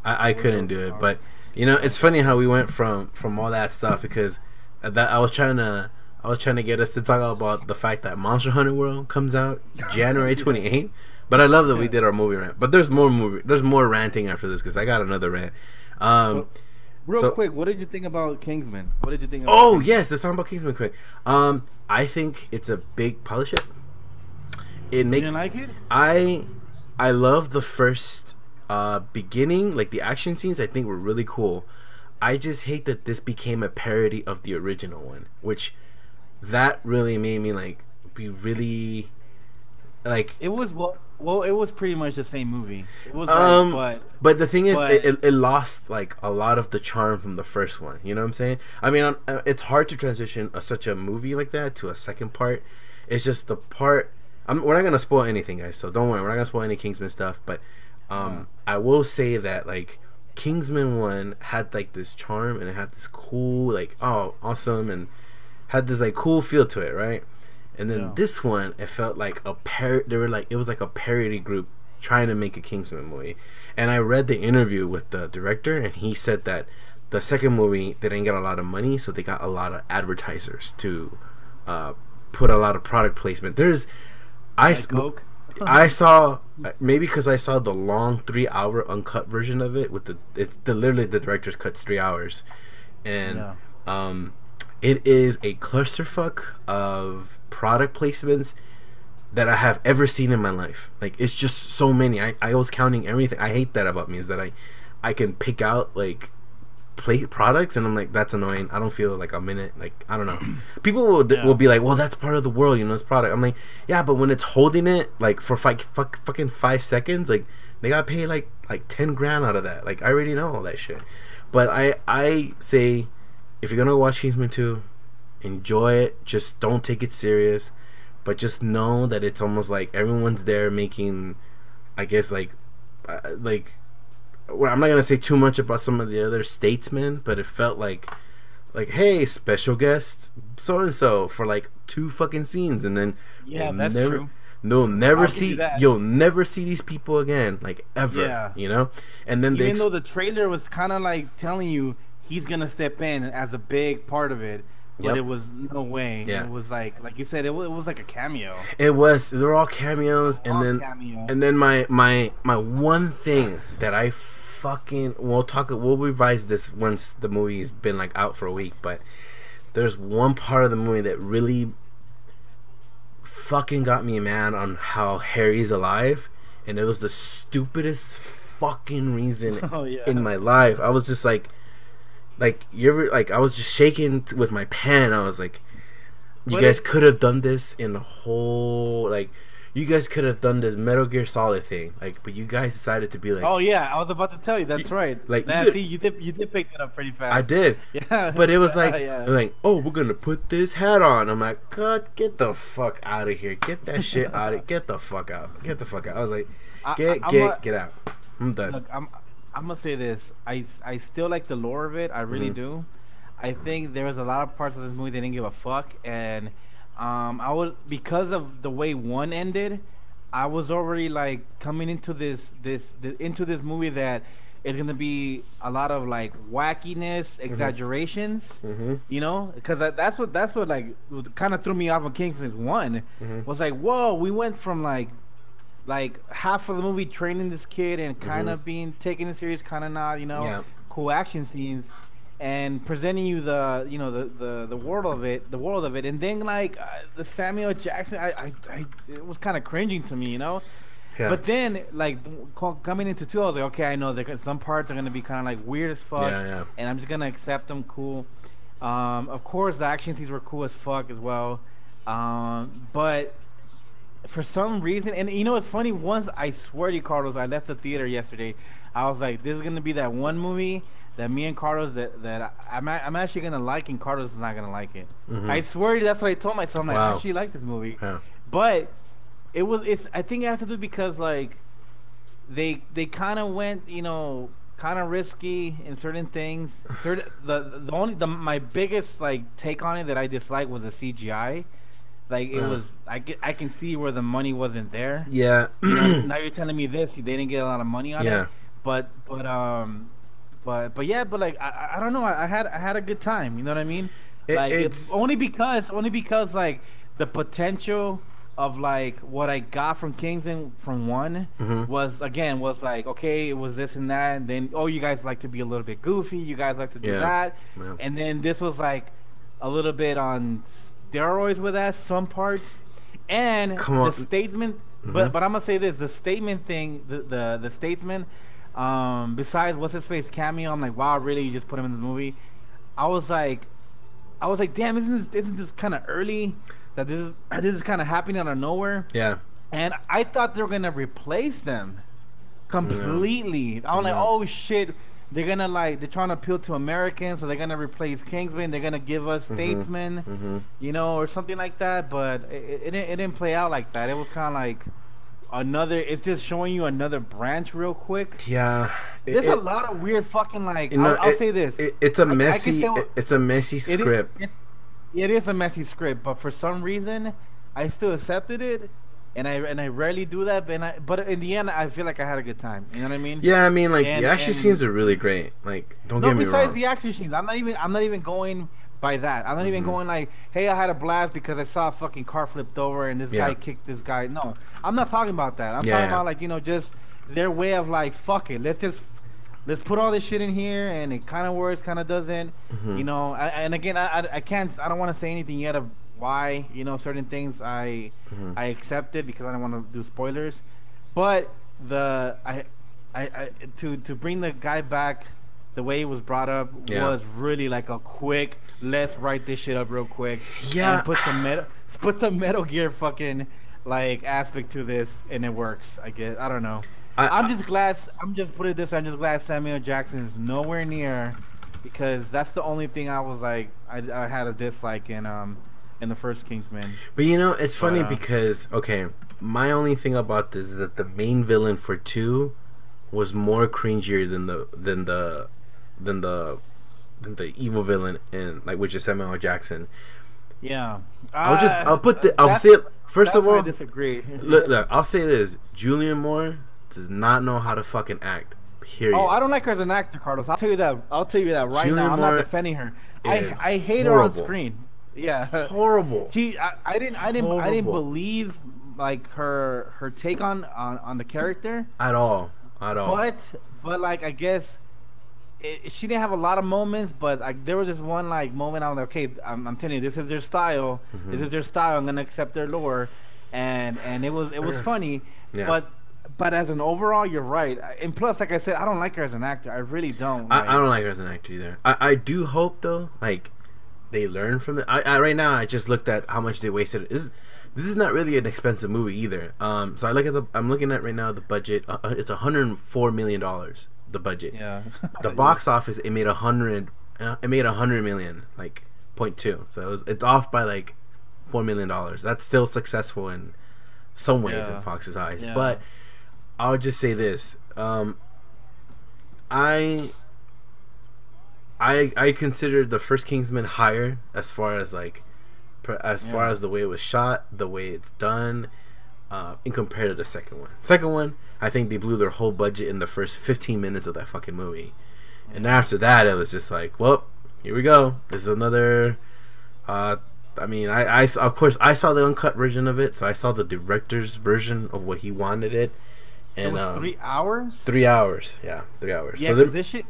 I couldn't do it, but you know, it's funny how we went from all that stuff because that I was trying to get us to talk about the fact that Monster Hunter World comes out January 28th. But I love that we did our movie rant. But there's more ranting after this because I got another rant. Real So- quick, what did you think about Kingsman? What did you think? About Oh Kingsman? yes, let's talk about Kingsman quick. I think it's a big pile of shit. It You makes didn't like it? I love the first beginning, like the action scenes. I think were really cool. I just hate that this became a parody of the original one, which that really made me like be really like. It was it was pretty much the same movie. It was But the thing is, but- it lost like a lot of the charm from the first one. You know what I'm saying? I mean, it's hard to transition such a movie like that to a second part. It's just the part. We're not gonna spoil anything, guys. So don't worry. We're not gonna spoil any Kingsman stuff. But I will say that like Kingsman 1 had like this charm and it had this cool like awesome and had this like cool feel to it, right? And then Yeah. this one, it felt like they were like, it was like a parody group trying to make a Kingsman movie. And I read the interview with the director, and he said that the second movie they didn't get a lot of money, so they got a lot of advertisers to put a lot of product placement. like Coke. I saw maybe because I saw the long 3-hour uncut version of it with literally the director's cuts 3 hours, and Yeah. it is a clusterfuck of product placements that I have ever seen in my life. Like it's just so many. I was counting everything. I hate that about me is that I can pick out like products and I'm like that's annoying. I don't feel like I'm in it. Like I don't know. People will be like, well, that's part of the world, you know, it's product. I'm like, yeah, but when it's holding it like for fucking 5 seconds, like they got paid like 10 grand out of that. Like I already know all that shit. But I say if you're gonna watch Kingsman 2, enjoy it. Just don't take it serious. But just know that it's almost like everyone's there making, I guess well, I'm not gonna say too much about some of the other statesmen, but it felt like hey, special guest so and so for like 2 fucking scenes, and then Yeah, you'll that's never, true. You'll never I'll give you see that. you'll never see these people again, like ever. Yeah. You know, and then Even though the trailer was kind of like telling you he's gonna step in as a big part of it, but Yep. it was no way. Yeah. It was like you said, it was like a cameo. they were all cameos, and All then cameo. and then my one thing that I fucking we'll revise this once the movie's been like out for a week, but there's one part of the movie that really fucking got me mad on how Harry's alive, and it was the stupidest fucking reason in my life. I was just like you ever like I was just shaking with my pen. I was like, you guys could have done this in the whole like. You guys could have done this Metal Gear Solid thing, like, but you guys decided to be like. Oh yeah, I was about to tell you. That's right. Like, see, you did pick it up pretty fast. I did. Yeah. But it was like, like, oh, we're gonna put this hat on. I'm like, God, get the fuck out of here. Get that shit out of. Get the fuck out. Get the fuck out. I was like, get out. I'm done. Look, I'm gonna say this. I still like the lore of it. I really do. I think there was a lot of parts of this movie that didn't give a fuck, and I was because of the way one ended. I was already like coming into this movie that it's gonna be a lot of like wackiness, exaggerations, you know, because that's what like kind of threw me off on Kingsman 1 was like, whoa, we went from like half of the movie training this kid and kind of being taken serious, kind of not, you know, cool action scenes. And presenting you the the world of it, and then like the Samuel Jackson, it was kind of cringing to me, you know. Yeah. But then like coming into 2, I was like, okay, I know some parts are gonna be kind of like weird as fuck, and I'm just gonna accept them, cool. Of course, the action scenes were cool as fuck as well, but for some reason, and you know, it's funny. Once I swear to you, Carlos, I left the theater yesterday. I was like, this is gonna be that one movie that me and Carlos that I'm actually gonna like, and Carlos is not gonna like it. I swear to you, that's what I told myself. I'm like, I actually like this movie, but I think it has to do because like they kind of went, you know, kind of risky in certain things. My biggest like take on it that I disliked was the CGI. Like it was, I can see where the money wasn't there. Yeah. You know, now you're telling me this, they didn't get a lot of money on it. But like I don't know. I had a good time. You know what I mean? Like it's only because like the potential of like what I got from Kingsman from 1 was like, okay, it was this and that, and then you guys like to be a little bit goofy. You guys like to do that, and then this was like a little bit on steroids with that some parts, and the statement. But I'm gonna say this: the statement thing, the statement. Besides what's his face cameo, I'm like, wow, really? You just put him in the movie? I was like, damn, isn't this kind of early? That this is kind of happening out of nowhere. Yeah. And I thought they were gonna replace them completely. I was like, oh shit, they're trying to appeal to Americans, so they're gonna replace Kingsman. They're gonna give us Statesman, you know, or something like that. But it didn't play out like that. It was kind of like. It's just showing you another branch real quick. Yeah, there's a lot of weird fucking like. I'll say this: it's a messy, it's a messy script. It is a messy script, but for some reason, I still accepted it, and I rarely do that. But in the end, I feel like I had a good time. You know what I mean? Yeah, I mean, like the action scenes are really great. Like, don't get me wrong. Besides the action scenes, I'm not even going by that. I'm not even going like, hey, I had a blast because I saw a fucking car flipped over and this guy kicked this guy. No, I'm not talking about that. I'm talking about like, you know, just their way of like, fuck it, let's put all this shit in here, and it kind of works, kind of doesn't. You know, and again, I don't want to say anything yet of why, you know, certain things I accepted because I don't want to do spoilers, but to bring the guy back. The way it was brought up was really like a quick, let's write this shit up real quick. Yeah. And put some Metal Gear fucking like aspect to this, and it works. I guess I don't know. I'm just glad Samuel Jackson is nowhere near, because that's the only thing I was like I had a dislike in the first Kingsman. But you know, it's funny because my only thing about this is that the main villain for 2 was more cringier than the evil villain in which is Samuel L. Jackson. Yeah. I'll say it first of all. I disagree. look, I'll say this: Julianne Moore does not know how to fucking act. Period. Oh, I don't like her as an actor, Carlos. I'll tell you that right now. I'm not defending her. I hate her on screen. Yeah. Horrible. I didn't believe like her take on the character at all. But like I guess she didn't have a lot of moments, but like there was this one like moment. I was like, okay, I'm telling you, this is their style. This Hmm. is their style. I'm gonna accept their lore, and it was funny, Yeah. but as an overall, you're right. And plus, like I said, I don't like her as an actor. I really don't. I Like, don't like her as an actor either. I do hope though, like they learn from it. I right now I just looked at how much they wasted. This is not really an expensive movie either. So I'm looking at right now the budget. It's $104 million. The budget. yeah, The box office it made 100. It made 100 million, like point two. So it's off by like $4 million. That's still successful in some ways in yeah, Fox's eyes. yeah. But I'll just say this. I I considered the first Kingsman higher as far as like as far Yeah. as the way it was shot, the way it's done, in compared to the second one. Second one, I think they blew their whole budget in the first 15 minutes of that fucking movie, and after that, it was just like, well, here we go. This is another. I mean, of course I saw the uncut version of it, so I saw the director's version of what he wanted it, It and was 3 hours. 3 hours, yeah, 3 hours. Yeah, So because then,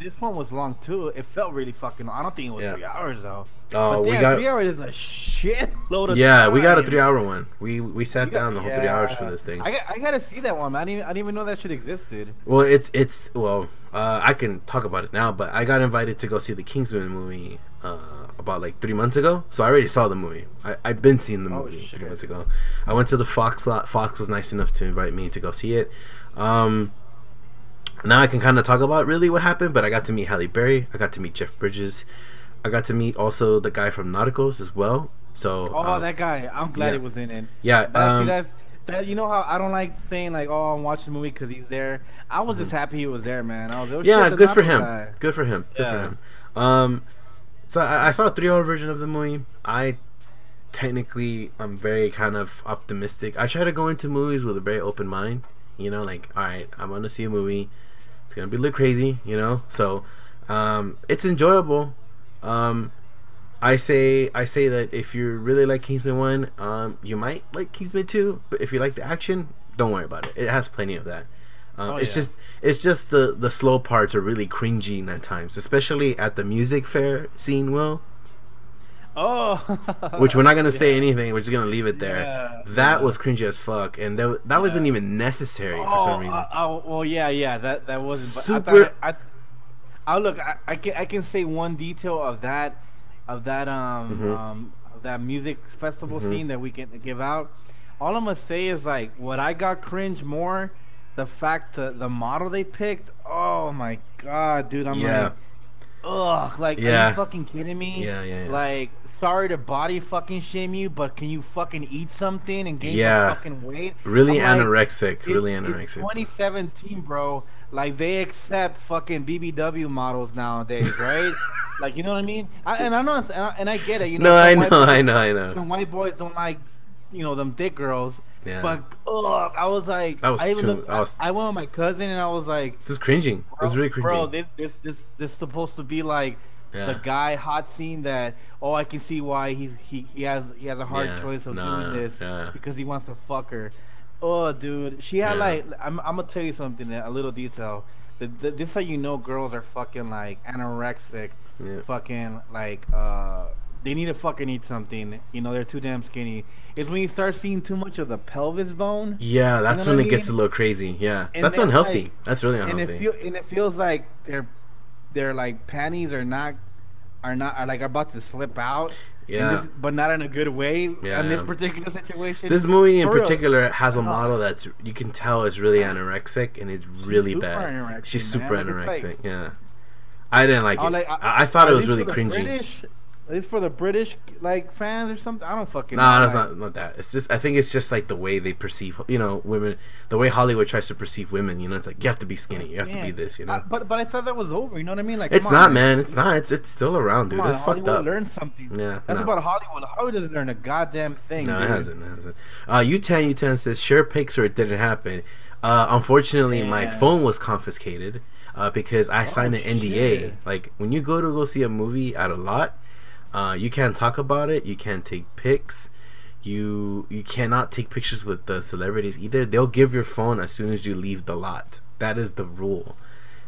this one was long too. It felt really fucking long. I don't think it was Yeah. 3 hours though. oh, But we damn, got 3 hours is a shit load of yeah, time. we got a 3 hour one. We sat You got- down the whole 3 hours for yeah. this thing. I gotta see that one, man. I didn't even know that shit existed. Well, it's well, I can talk about it now, but I got invited to go see the Kingsman movie about like 3 months ago, so I already saw the movie. I've been seeing the Oh, movie shit. 3 months ago. I went to the Fox lot. Fox was nice enough to invite me to go see it. Now I can kind of talk about really what happened, but I got to meet Halle Berry. I got to meet Jeff Bridges. I got to meet also the guy from Nauticals as well. So Oh, that guy. I'm glad yeah. he was in it. yeah, See that you know how I don't like saying like, oh, I'm watching the movie because he's there. I was just happy he was there, man. I was oh, yeah, shit, the good for Napo him. guy. Good for him. Good Yeah. for him. So I saw a 3 hour version of the movie. I'm very kind of optimistic. I try to go into movies with a very open mind. You know, like, all right, I'm gonna see a movie. It's gonna be a little crazy, you know. So, it's enjoyable. I say that if you really like Kingsman 1, you might like Kingsman 2. But if you like the action, don't worry about it. It has plenty of that. It's yeah. just the slow parts are really cringy at times, especially at the music fair scene. Will, Oh. which we're not gonna say anything. We're just gonna leave it there. Yeah, That yeah. was cringy as fuck, and that wasn't even necessary for some reason. Well, yeah, that wasn't. But Super- look, I can say one detail of that, Mhm. of that music festival Mhm. scene that we can give out. All I'm gonna say is like what I got cringe more, the fact that the model they picked. Oh my god, dude, I'm Yeah. like, ugh, like, are Yeah. you fucking kidding me? Yeah. Like, sorry to body fucking shame you, but can you fucking eat something and gain Yeah. some fucking weight? Really I'm like, anorexic. Really It's anorexic. 2017, bro. Like, they accept fucking BBW models nowadays, right? Like, you know what I mean? I know, and I get it. You know, No, I some know, white I boys- know, I know. Some white boys don't like, them thick girls. Yeah. But ugh, I was like, That was I even too- looked, I was- I went with my cousin and I was like, This is cringing. It was really cringing. bro, this is supposed to be like Yeah. the guy hot scene that I can see why he has a hard Yeah, choice of no, doing this yeah. because he wants to fuck her. Oh, dude, she had Yeah. like I'm gonna tell you something, a little detail. This is how you know girls are fucking like anorexic, Yeah. fucking like they need to fucking eat something. You know, they're too damn skinny. It's when you start seeing too much of the pelvis bone. Yeah, that's know when what it I gets a mean? little crazy. Yeah, And that's then, unhealthy. like, That's really and unhealthy. it feels like their like panties are like about to slip out. Yeah. But not in a good way. Yeah, In this yeah. particular situation. This movie in For real. particular has a Uh-huh. model that's you can tell is really anorexic and it's really super bad. anorexic, She's man. super Like, it's anorexic. like- Yeah, I didn't like it. Oh, like, I thought it are was these really for the cringy. British? Are these for the British like fans or something? I don't fucking know. Nah, that's like- not that. It's just I think it's just like the way they perceive women, the way Hollywood tries to perceive women. You know, it's like you have to be skinny, you have to Man. be this. You know, But I thought that was over. You know what I mean? Like, it's come on, not, man. It's not. It's still around, dude. Come on, It's fucked Hollywood up. learn something. Yeah, That's no. about Hollywood. Hollywood doesn't learn a goddamn thing. No, dude. it hasn't. It hasn't. U10 says sure pics or it didn't happen. Unfortunately, my Yeah. phone was confiscated because I signed an NDA. shit. Like when you go see a movie at a lot, you can't talk about it. You can't take pics. You cannot take pictures with the celebrities either. They'll give your phone as soon as you leave the lot. That is the rule.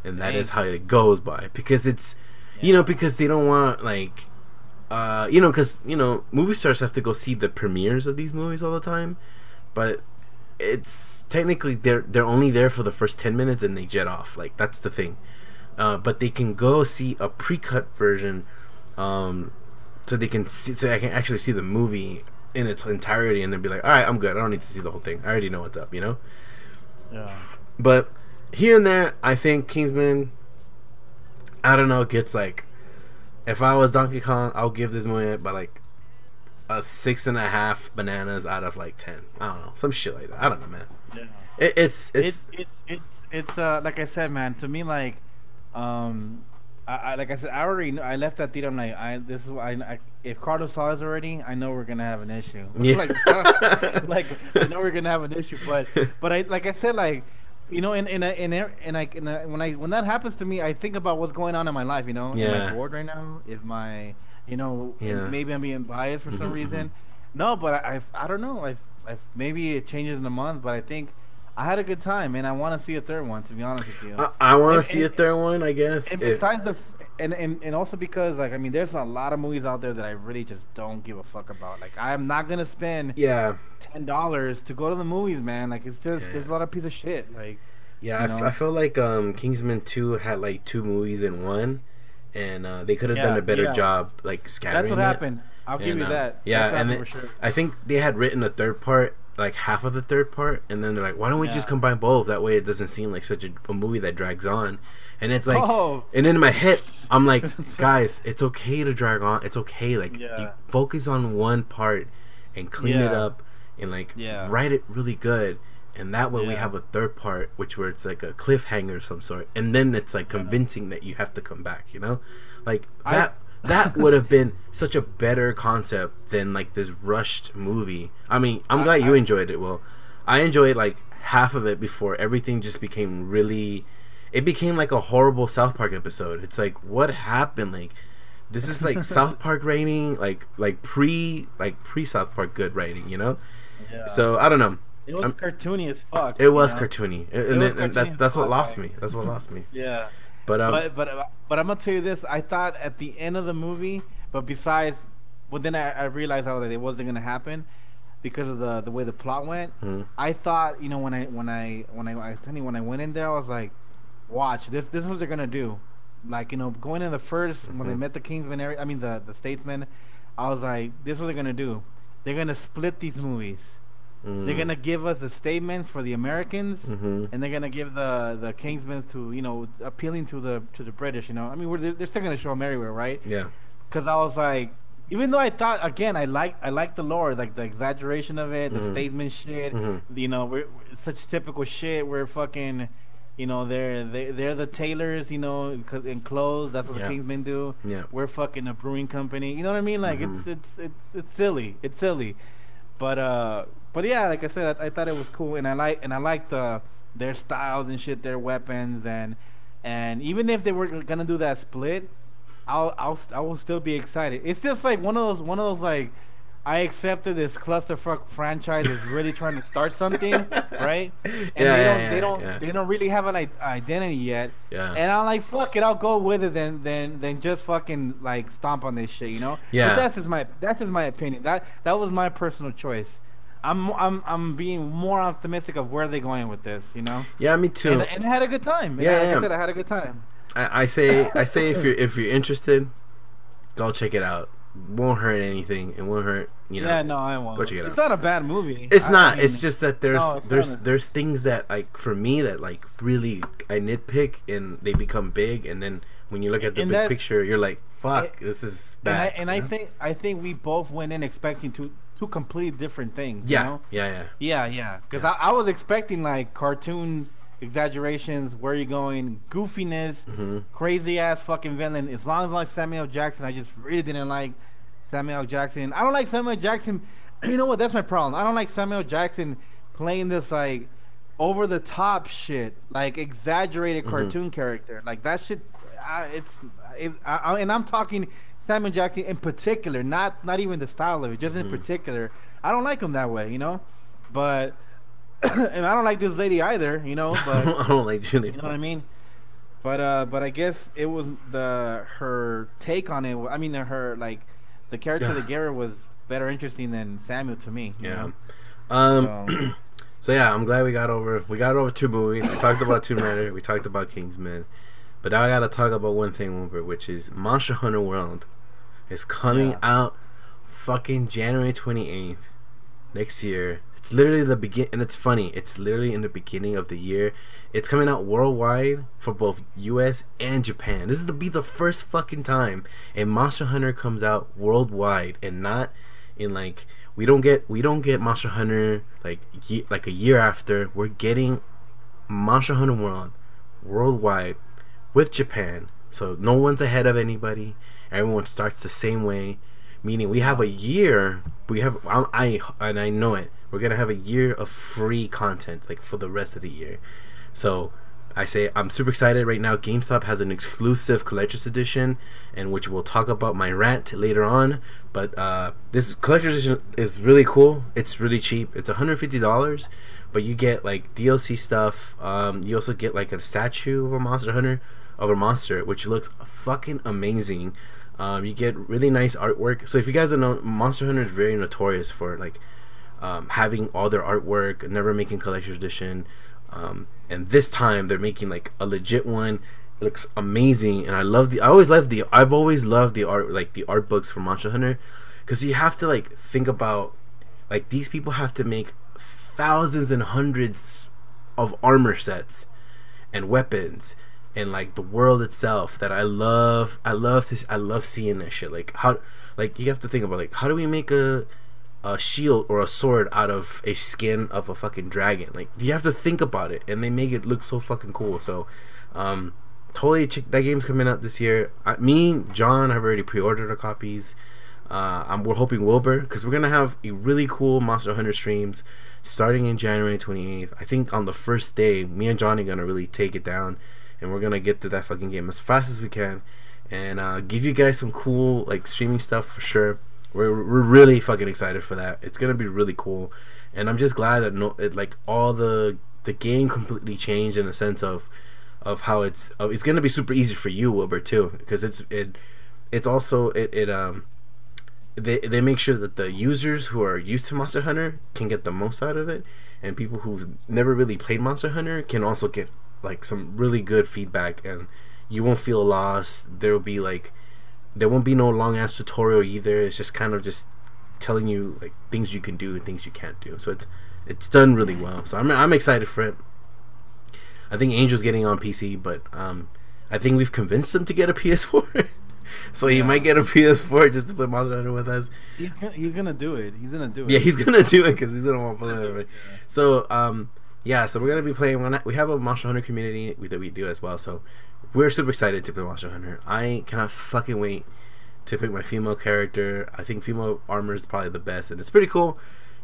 and that Dang. is how it goes by, because it's because they don't want like because movie stars have to go see the premieres of these movies all the time, but it's technically they're only there for the first 10 minutes and they jet off. Like, that's the thing. But they can go see a pre-cut version, so I can actually see the movie in its entirety, and then be like, all right, I'm good. I don't need to see the whole thing. I already know what's up, Yeah. But here and there, I think Kingsman, I don't know, gets like, if I was Donkey Kong, I'll give this movie by like a 6.5 bananas out of like 10. I don't know, some shit like that. I don't know, man. Yeah. It's It's like I said, man. To me, like, I like I said, I already I left that theater. I'm like, this is why if Carlos saw us already, I know we're gonna have an issue. Yeah. like I know we're gonna have an issue. But I like I said, like, when that happens to me, I think about what's going on in my life. Am I bored right now? If my maybe I'm being biased for some reason. No, but I don't know. I've maybe it changes in a month, but I think I had a good time, and I want to see a third one. To be honest with you, I want to see a third one, I guess. And besides and also because, like, I mean, there's a lot of movies out there that I really just don't give a fuck about. Like, I'm not gonna spend $10 to go to the movies, man. Like, it's just there's a lot of piece of shit. Like, I feel like Kingsman 2 had like 2 movies in one, and they could have done a better job, like, scattering. That's what happened. I'll give you that. Yeah, and then, sure. I think they had written a third part, like half of the third part, and then they're like, why don't we just combine both? That way it doesn't seem like such a movie that drags on. And it's like, and in my head, I'm like, guys, it's okay to drag on. It's okay. Like, you focus on one part and clean it up and, like, write it really good. And that way we have a third part, where it's like a cliffhanger of some sort. And then it's like convincing that you have to come back, Like, that would have been such a better concept than like this rushed movie. I mean, I'm glad you enjoyed it. Well, I enjoyed like half of it before everything just became really. It became like a horrible South Park episode. It's like, what happened? Like, this is like South Park rating, like pre South Park good rating, Yeah. So I don't know. It was cartoony as fuck. It was cartoony, and that's what lost me. That's what lost me. Yeah. But I'm gonna tell you this. I thought at the end of the movie, but then I realized how that it wasn't gonna happen because of the way the plot went. Mm-hmm. I thought, when I went in there, I was like, watch this is what they're gonna do. Like, going in the first when they met the Kingsman area, I mean the Statesman, I was like, this is what they're gonna do. They're gonna split these movies. They're gonna give us a statement for the Americans, and they're gonna give the Kingsmen to appealing to the British. I mean, they're still gonna show them everywhere, right? Yeah. Because I was like, even though I thought, again, I like the lore, like the exaggeration of it, the statement shit. We're such typical shit. We're fucking, they're the tailors, in clothes. That's what the Kingsmen do. Yeah. We're fucking a brewing company. You know what I mean? Like, it's silly. It's silly. But yeah, like I said, I thought it was cool, and I like their styles and shit, their weapons, and even if they were gonna do that split, I will still be excited. It's just like one of those like, I accepted this clusterfuck franchise is really trying to start something, right? And they don't really have an identity yet. Yeah. And I'm like, fuck it, I'll go with it than just fucking like stomp on this shit, Yeah. But that's just my opinion. That was my personal choice. I'm being more optimistic of where they're going with this, Yeah, me too. And I had a good time. Like I said, I had a good time. I say if you're interested, go check it out. Won't hurt anything. It won't hurt. Yeah, no, I won't. Go check it out. It's not a bad movie. It's not. I mean, it's just that there's things that, like, for me, that like really I nitpick and they become big, and then when you look at the big picture, you're like, fuck, this is bad. I think we both went in expecting two completely different things. Yeah. Yeah. Because I was expecting like cartoon exaggerations, where you going, goofiness, crazy ass fucking villain. As long as I like Samuel Jackson, I just really didn't like Samuel Jackson. I don't like Samuel Jackson. You know what? That's my problem. I don't like Samuel Jackson playing this like over the top shit, like exaggerated cartoon character. Like that shit. And I'm talking Samuel Jackson in particular, not even the style of it, just in particular. I don't like him that way, But and I don't like this lady either, But I don't like Julie. You know what I mean? But I guess it was her take on it. I mean, her like the character Yeah. that Garrett was better interesting than Samuel to me. You Yeah. know. Um. So So yeah, I'm glad we got over two movies. We talked about Tomb Raider. We talked about Kingsman. But now I gotta talk about one thing, Wilbur, which is Monster Hunter World is coming yeah. out fucking January 28th next year. It's literally the begin, and it's funny. It's literally in the beginning of the year. It's coming out worldwide for both U.S. and Japan. This is to be the first fucking time a Monster Hunter comes out worldwide and not in like we don't get Monster Hunter like a year after. We're getting Monster Hunter World worldwide with Japan. So no one's ahead of anybody. Everyone starts the same way, meaning we have a year. We have I know it. We're gonna have a year of free content like for the rest of the year. So I say I'm super excited right now. GameStop has an exclusive collector's edition, and which we'll talk about my rant later on. But this collector's edition is really cool. It's really cheap. It's $150, but you get like DLC stuff. You also get like a statue of a Monster Hunter, of a monster, which looks fucking amazing. You get really nice artwork. So if you guys don't know, Monster Hunter is very notorious for like having all their artwork, never making collector's edition. And this time they're making like a legit one. It looks amazing, and I've always loved the art, like the art books for Monster Hunter, because you have to like think about like these people have to make thousands and hundreds of armor sets and weapons and like the world itself that I love seeing that shit. Like how, like you have to think about like how do we make a shield or a sword out of a skin of a fucking dragon? Like you have to think about it, and they make it look so fucking cool. So totally that game's coming out this year. Me, John have already pre-ordered our copies. We're hoping Wilbur, because we're gonna have a really cool Monster Hunter streams starting in January 28th. I think on the first day, me and Johnny gonna really take it down, and we're gonna get to that fucking game as fast as we can, and give you guys some cool like streaming stuff for sure. We're really fucking excited for that. It's gonna be really cool, and I'm just glad that like all the game completely changed in the sense of how it's gonna be super easy for you, Wilbur, too, because it's also they make sure that the users who are used to Monster Hunter can get the most out of it, and people who've never really played Monster Hunter can also get like some really good feedback, and you won't feel lost. There won't be no long ass tutorial either. It's just kind of just telling you like things you can do and things you can't do. So it's done really well. So I'm excited for it. I think Angel's getting on PC, but I think we've convinced him to get a PS4. So he might get a PS4 just to play Monster Hunter with us. He's gonna do it. He's gonna do it. Yeah, he's gonna do it because he's gonna want to play it. So yeah, so we're gonna be playing. We have a Monster Hunter community that we do as well. So we're super excited to play Monster Hunter. I cannot fucking wait to pick my female character. I think female armor is probably the best, and it's pretty cool.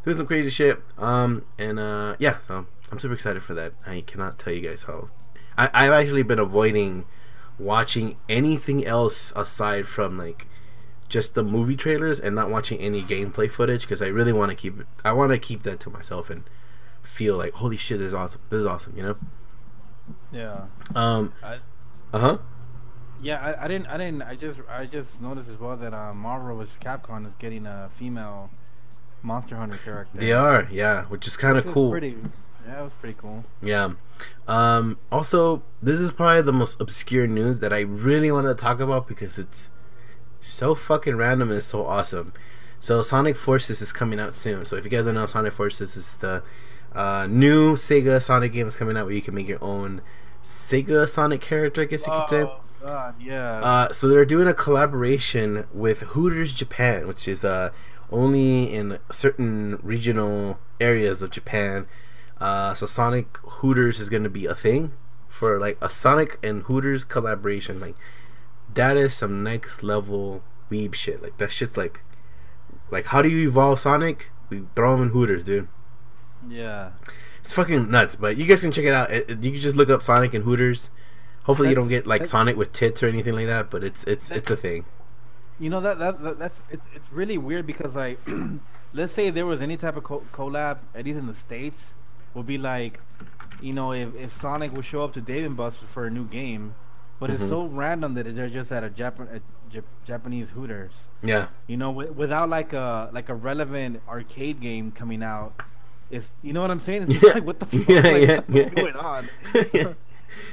Doing some crazy shit. Yeah, so I'm super excited for that. I cannot tell you guys how. I've actually been avoiding watching anything else aside from like just the movie trailers and not watching any gameplay footage, because I really want to keep it. I want to keep that to myself and feel like holy shit, this is awesome. This is awesome, you know? Yeah. Uh-huh. Yeah, I didn't. I just noticed as well that Marvel vs. Capcom is getting a female Monster Hunter character. They are, yeah, which is kind of cool. Yeah, it was pretty cool. Yeah. Also, this is probably the most obscure news that I really want to talk about because it's so fucking random and so awesome. So Sonic Forces is coming out soon. So if you guys don't know, Sonic Forces is the new Sega Sonic game is coming out where you can make your own Sega Sonic character, I guess you could say. God, yeah. So they're doing a collaboration with Hooters Japan, which is only in certain regional areas of Japan. So Sonic Hooters is gonna be a thing for like a Sonic and Hooters collaboration. Like that is some next level weeb shit. Like that shit's like how do you evolve Sonic? We throw him in Hooters, dude. Yeah. It's fucking nuts. But you guys can check it out. You can just look up Sonic and Hooters. Hopefully you don't get like Sonic with tits or anything like that. But it's a thing. You know that's it's really weird because like let's say there was any type of collab, at least in the States, would be like, you know, if Sonic would show up to Dave and Buster's for a new game, but it's Hmm. so random that they're just at a Japanese Hooters. Yeah. You know, without like a relevant arcade game coming out. It's, you know what I'm saying? It's just Yeah. like, what the fuck? Yeah. Like, what Yeah. the fuck is Yeah. going on? Yeah.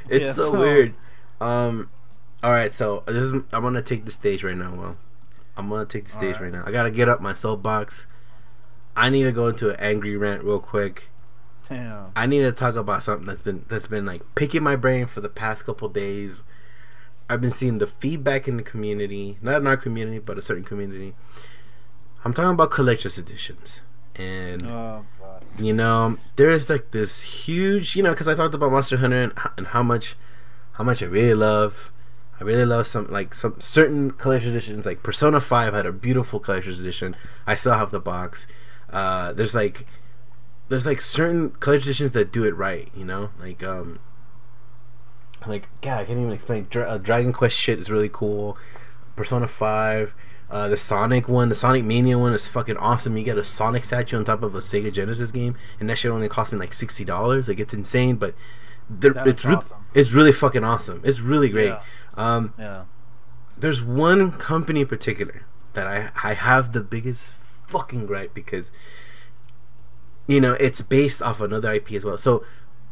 It's Yeah. so So, weird. All right, so I'm gonna take the stage right now. Well, I'm gonna take the all stage right. right now. I gotta get up my soapbox. I need to go into an angry rant real quick. Damn. I need to talk about something that's been like picking my brain for the past couple days. I've been seeing the feedback in the community, not in our community, but a certain community. I'm talking about collector's editions, and Oh god. there's like this huge, because I talked about Monster Hunter and how much I really love. I really love some certain collector's editions. Like Persona 5 had a beautiful collector's edition. I still have the box. There's like certain collector's editions that do it right. Like God, I can't even explain. Dragon Quest shit is really cool. Persona 5. The Sonic one, the Sonic Mania one is fucking awesome. You get a Sonic statue on top of a Sega Genesis game, and that shit only cost me like $60. Like, it's insane, but That is it's awesome. it's really fucking awesome. It's really great. Yeah. Um, Yeah. there's one company in particular that I have the biggest fucking gripe because it's based off another IP as well. So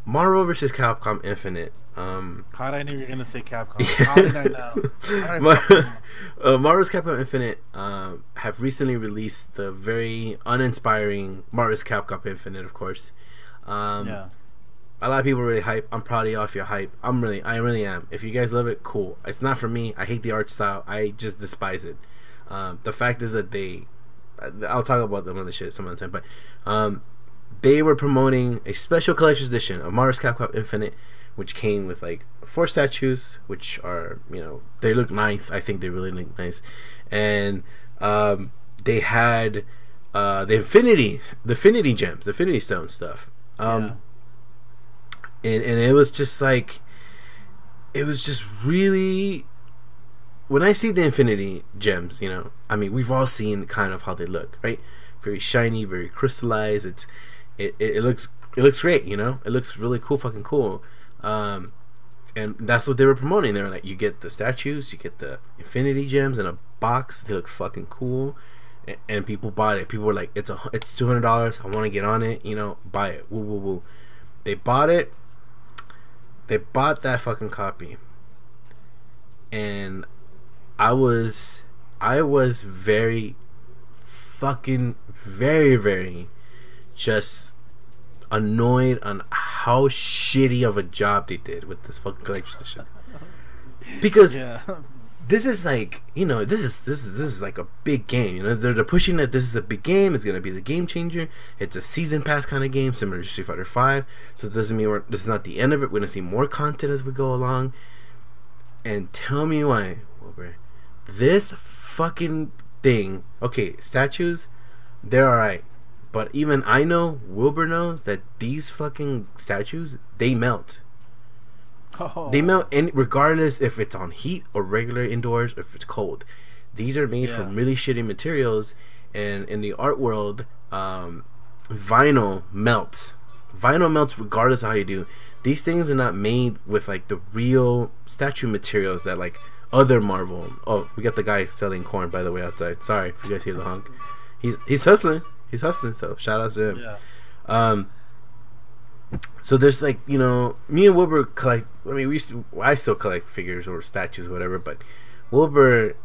Marvel vs. Capcom Infinite. How did I knew you were gonna say Capcom? How did I know? How did I Mar- fucking know? Marvel's Capcom Infinite have recently released the very uninspiring Marvel's Capcom Infinite, of course. Yeah. A lot of people are really hype. I'm proud of y'all if you're hype. I really am. If you guys love it, cool. It's not for me. I hate the art style. I just despise it. The fact is that I'll talk about them on the shit some other time, but they were promoting a special collector's edition of Marvel's Capcom Infinite, which came with like 4 statues, which are, they look nice. I think they really look nice, and they had the Infinity Gems, the Infinity Stone stuff. Yeah. And it was just like, it was just really, when I see the Infinity Gems, I mean, we've all seen kind of how they look, right? Very shiny, very crystallized. It looks great, it looks really cool, fucking cool. And that's what they were promoting. They were like, you get the statues, you get the Infinity Gems in a box. They look fucking cool, and people bought it. People were like, it's $200. I want to get on it. Buy it. Woo woo woo. They bought it. They bought that fucking copy, and I was very fucking very just annoyed on how shitty of a job they did with this fucking collection edition. Because Yeah. this is like, this is like a big game. They're pushing that this is a big game. It's gonna be the game changer. It's a season pass kind of game, similar to Street Fighter 5. So it doesn't mean this is not the end of it. We're gonna see more content as we go along. And tell me why, Wilbur, this fucking thing. Okay, statues, they're alright. But even I know, Wilbur knows that these fucking statues, they melt. Oh. They melt regardless if it's on heat or regular indoors or if it's cold. These are made from really shitty materials, and in the art world, vinyl melts. Vinyl melts regardless of how you do. These things are not made with like the real statue materials that like other Marvel. Oh, we got the guy selling corn, by the way, outside. Sorry if you guys hear the honk. He's hustling. He's hustling. So shout out to him. Yeah. So there's like, me and Wilbur collect. I mean, I still collect figures or statues or whatever, but Wilbur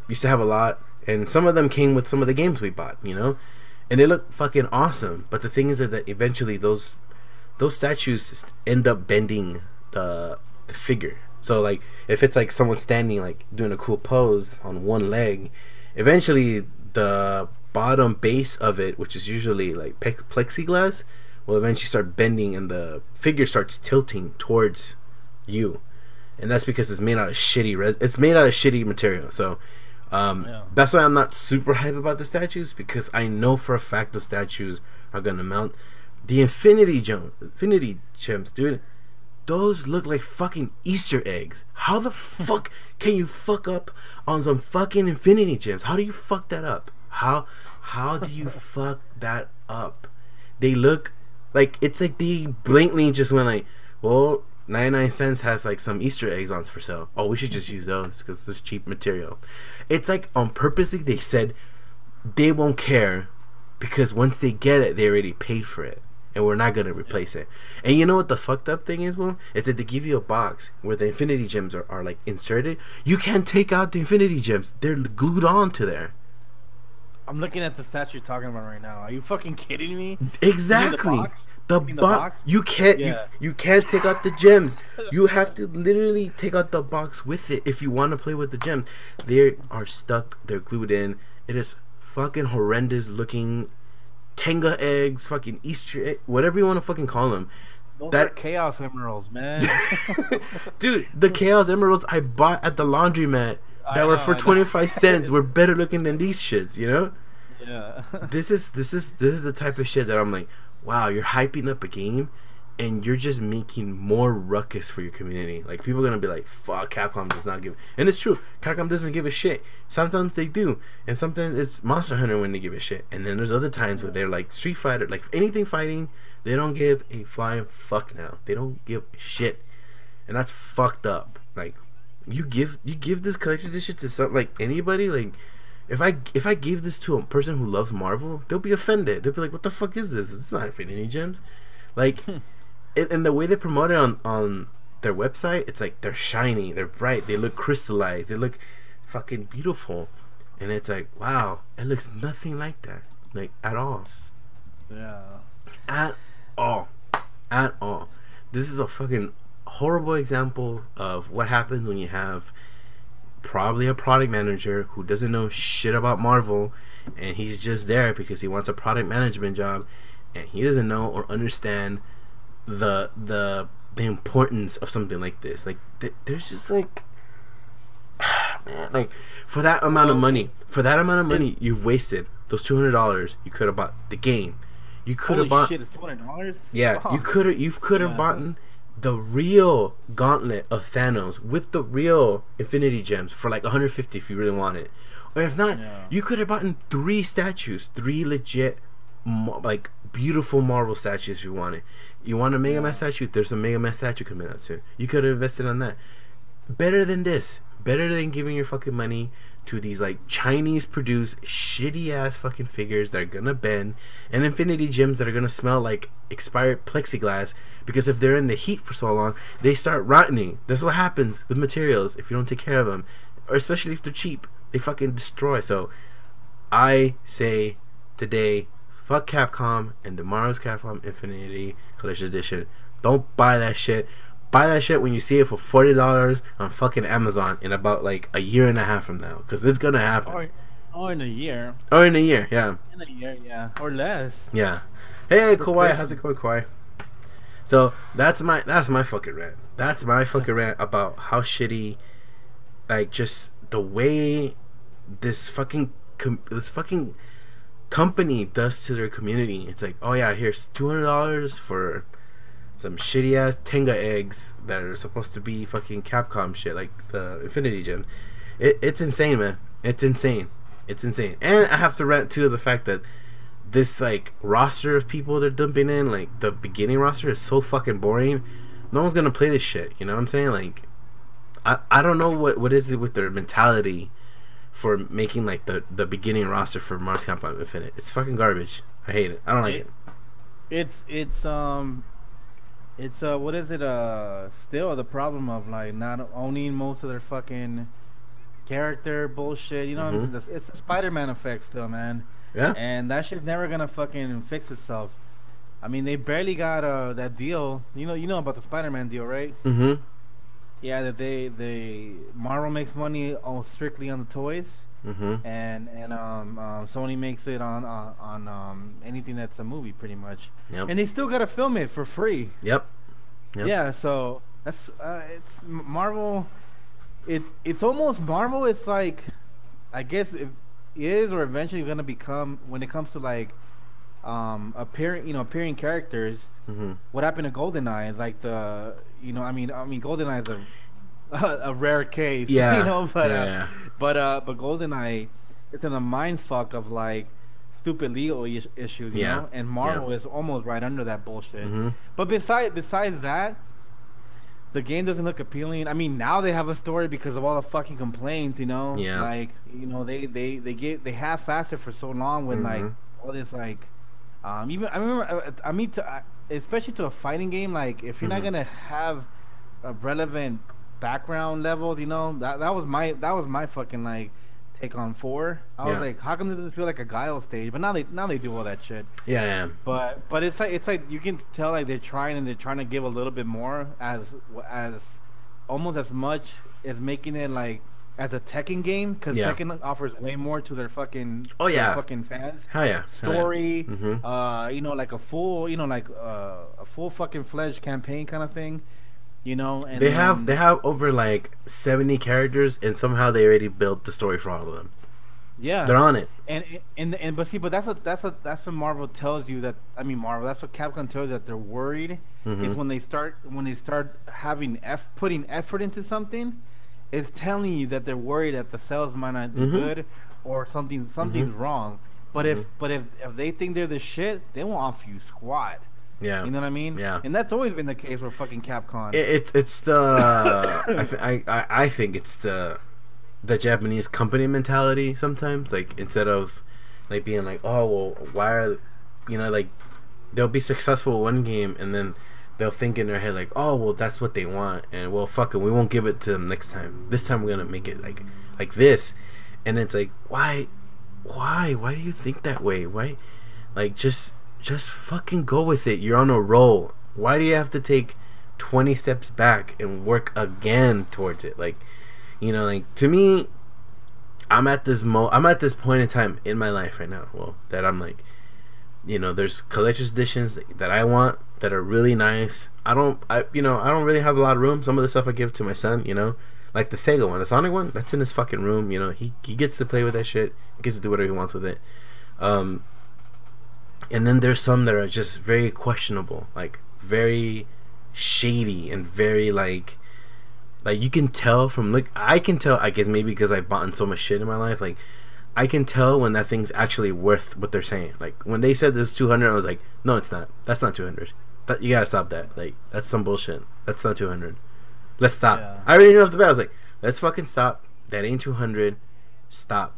used to have a lot, and some of them came with some of the games we bought, and they look fucking awesome. But the thing is that eventually those statues end up bending the figure. So like, if it's like someone standing like doing a cool pose on one leg, eventually the bottom base of it, which is usually like plexiglass, will eventually start bending, and the figure starts tilting towards you, and that's because it's made out of shitty material. So that's why I'm not super hype about the statues, because I know for a fact the statues are gonna melt. The Infinity Gems, dude, those look like fucking Easter eggs. How the fuck can you fuck up on some fucking Infinity Gems? How do you fuck that up? How do you fuck that up? They look like, it's like they blatantly just went like, well, 99 cents has like some Easter eggs on for sale. Oh, we should just use those because it's cheap material. It's like on purposely they said they won't care because once they get it, they already paid for it, and we're not gonna replace it. And you know what the fucked up thing is, Will? Is that they give you a box where the Infinity Gems are like inserted. You can't take out the Infinity Gems; they're glued on to there. I'm looking at the stats you're talking about right now. Are you fucking kidding me? Exactly. The the box. box? You can't. Yeah. You can't take out the gems. You have to literally take out the box with it if you want to play with the gem. They are stuck. They're glued in. It is fucking horrendous looking Tenga eggs, fucking Easter egg, whatever you want to fucking call them. Those are Chaos Emeralds, man. Dude, the Chaos Emeralds I bought at the laundromat that were for 25 cents were better looking than these shits, you know? Yeah. This is the type of shit that I'm like, wow, you're hyping up a game and you're just making more ruckus for your community. Like, people are gonna be like, fuck, Capcom does not give, and it's true, Capcom doesn't give a shit. Sometimes they do, and sometimes it's Monster Hunter when they give a shit, and then there's other times where they're like Street Fighter, like anything fighting, they don't give a flying fuck now. They don't give a shit, and that's fucked up. Like, you give this collector this shit to some, like, anybody, like, if I give this to a person who loves Marvel, they'll be offended. They'll be like, what the fuck is this? It's not Infinity Gems. Like, and the way they promote it on their website, it's like they're shiny, they're bright, they look crystallized, they look fucking beautiful, and it's like, wow, it looks nothing like that, like, at all. Yeah. At all. At all. This is a fucking horrible example of what happens when you have probably a product manager who doesn't know shit about Marvel, and he's just there because he wants a product management job, and he doesn't know or understand the importance of something like this. Like, there's just like, man, like, for that amount of money, you've wasted those $200. You could have bought the game. You could have bought. Shit, it's $200. Yeah, Oh. you could have bought the real gauntlet of Thanos with the real Infinity Gems for like 150 if you really want it. Or if not, you could have bought 3 statues, 3 legit, like, beautiful Marvel statues if you want it. You want a Mega Man statue? There's a Mega Man statue coming out soon. You could have invested on that. Better than this. Better than giving your fucking money to these, like, Chinese produced shitty ass fucking figures that are gonna bend, and Infinity Gems that are gonna smell like expired plexiglass, because if they're in the heat for so long, they start rotting. That's what happens with materials if you don't take care of them, or especially if they're cheap. They fucking destroy. So I say today, fuck Capcom and the Marvel's Capcom Infinity Collection Edition. Don't buy that shit. Buy that shit when you see it for $40 on fucking Amazon in about like a year and a half from now, because it's gonna happen. Or in a year. Or in a year, yeah. In a year, yeah. Or less. Yeah. Hey, Kawhi, how's it going, Kawhi? So that's my fucking rant. That's my fucking rant about how shitty, like, just the way this fucking company does to their community. It's like, oh yeah, here's $200 for some shitty ass Tenga eggs that are supposed to be fucking Capcom shit, like the Infinity Gems. It's insane, man. It's insane. It's insane. And I have to rant too of the fact that this, like, roster of people they're dumping in, like the beginning roster, is so fucking boring. No one's gonna play this shit. You know what I'm saying? Like, I don't know what is it with their mentality for making, like, the beginning roster for Mars Capcom Infinite. It's fucking garbage. I hate it. I don't like it. It's what is it, still the problem of, like, not owning most of their fucking character bullshit, you know. Mm-hmm. It's the Spider-Man effect still, man. Yeah. And that shit's never gonna fucking fix itself. I mean, they barely got that deal. You know about the Spider-Man deal, right? Mm-hmm. Yeah, that they Marvel makes money all strictly on the toys, Mm-hmm. and Sony makes it on anything that's a movie, pretty much. Yep. And they still gotta film it for free. Yep. Yeah, so that's it's Marvel. It's almost Marvel. It's like, I guess it is, or eventually gonna become, when it comes to, like, appearing characters. Mm-hmm. What happened to GoldenEye? Like, I mean GoldenEye is a rare case. Yeah. You know, but yeah. but GoldenEye, it's in a mind fuck of, like, stupid legal issues, you know. And Marvel is almost right under that bullshit. Mm-hmm. But besides that, the game doesn't look appealing. I mean, now they have a story because of all the fucking complaints, you know? Yeah. Like, you know, they have fasted for so long when like Hmm. all this like even I remember I mean especially to a fighting game, like if you're not Hmm. gonna have a relevant background levels, you know, that was my fucking like take on 4. I was Yeah. like, how come it doesn't feel like a Guile stage? But now they do all that shit. Yeah. Yeah. But it's like you can tell like they're trying to give a little bit more as almost as much as making it like as a Tekken game, because Yeah. Tekken offers way more to Oh their yeah. fucking fans. Hell yeah. Hell yeah. Story, Hmm. you know, like a full, you know, like a full fucking fledged campaign kind of thing, you know, and They then have over like 70 characters, and somehow they already built the story for all of them. yeah, They're on it. and but see, but that's what Marvel tells you that I mean Marvel. That's what Capcom tells you that they're worried is Hmm. when they start having putting effort into something, it's telling you that they're worried that the sales might not do Hmm. good or Hmm. something's wrong. But Hmm. if they think they're the shit, they won't offer you squat. Yeah. You know what I mean? Yeah. And that's always been the case with fucking Capcom. It's the I think it's the Japanese company mentality sometimes. Like instead of like being like, oh well, why are like they'll be successful with one game and then they'll think in their head like, oh well, that's what they want, and well, fuck it, we won't give it to them next time. This time we're gonna make it like this, and it's like, why do you think that way? Why, like just fucking go with it. You're on a roll. Why do you have to take 20 steps back and work again towards it? Like, like to me, I'm at this point in time in my life right now. Well, that I'm like, there's collector's editions that I want that are really nice. I don't really have a lot of room. Some of the stuff I give to my son, like the Sega one, the Sonic one, that's in his fucking room. He gets to play with that shit. He gets to do whatever he wants with it. And then there's some that are just very questionable, like very shady and very like you can tell from I can tell, I guess maybe because I've bought in so much shit in my life, like I can tell when that thing's actually worth what they're saying. Like when they said this 200, I was like, no, it's not. That's not 200. You gotta stop that. Like that's some bullshit. That's not 200. Let's stop. Yeah. I already knew off the bat. I was like, let's fucking stop. That ain't 200. Stop.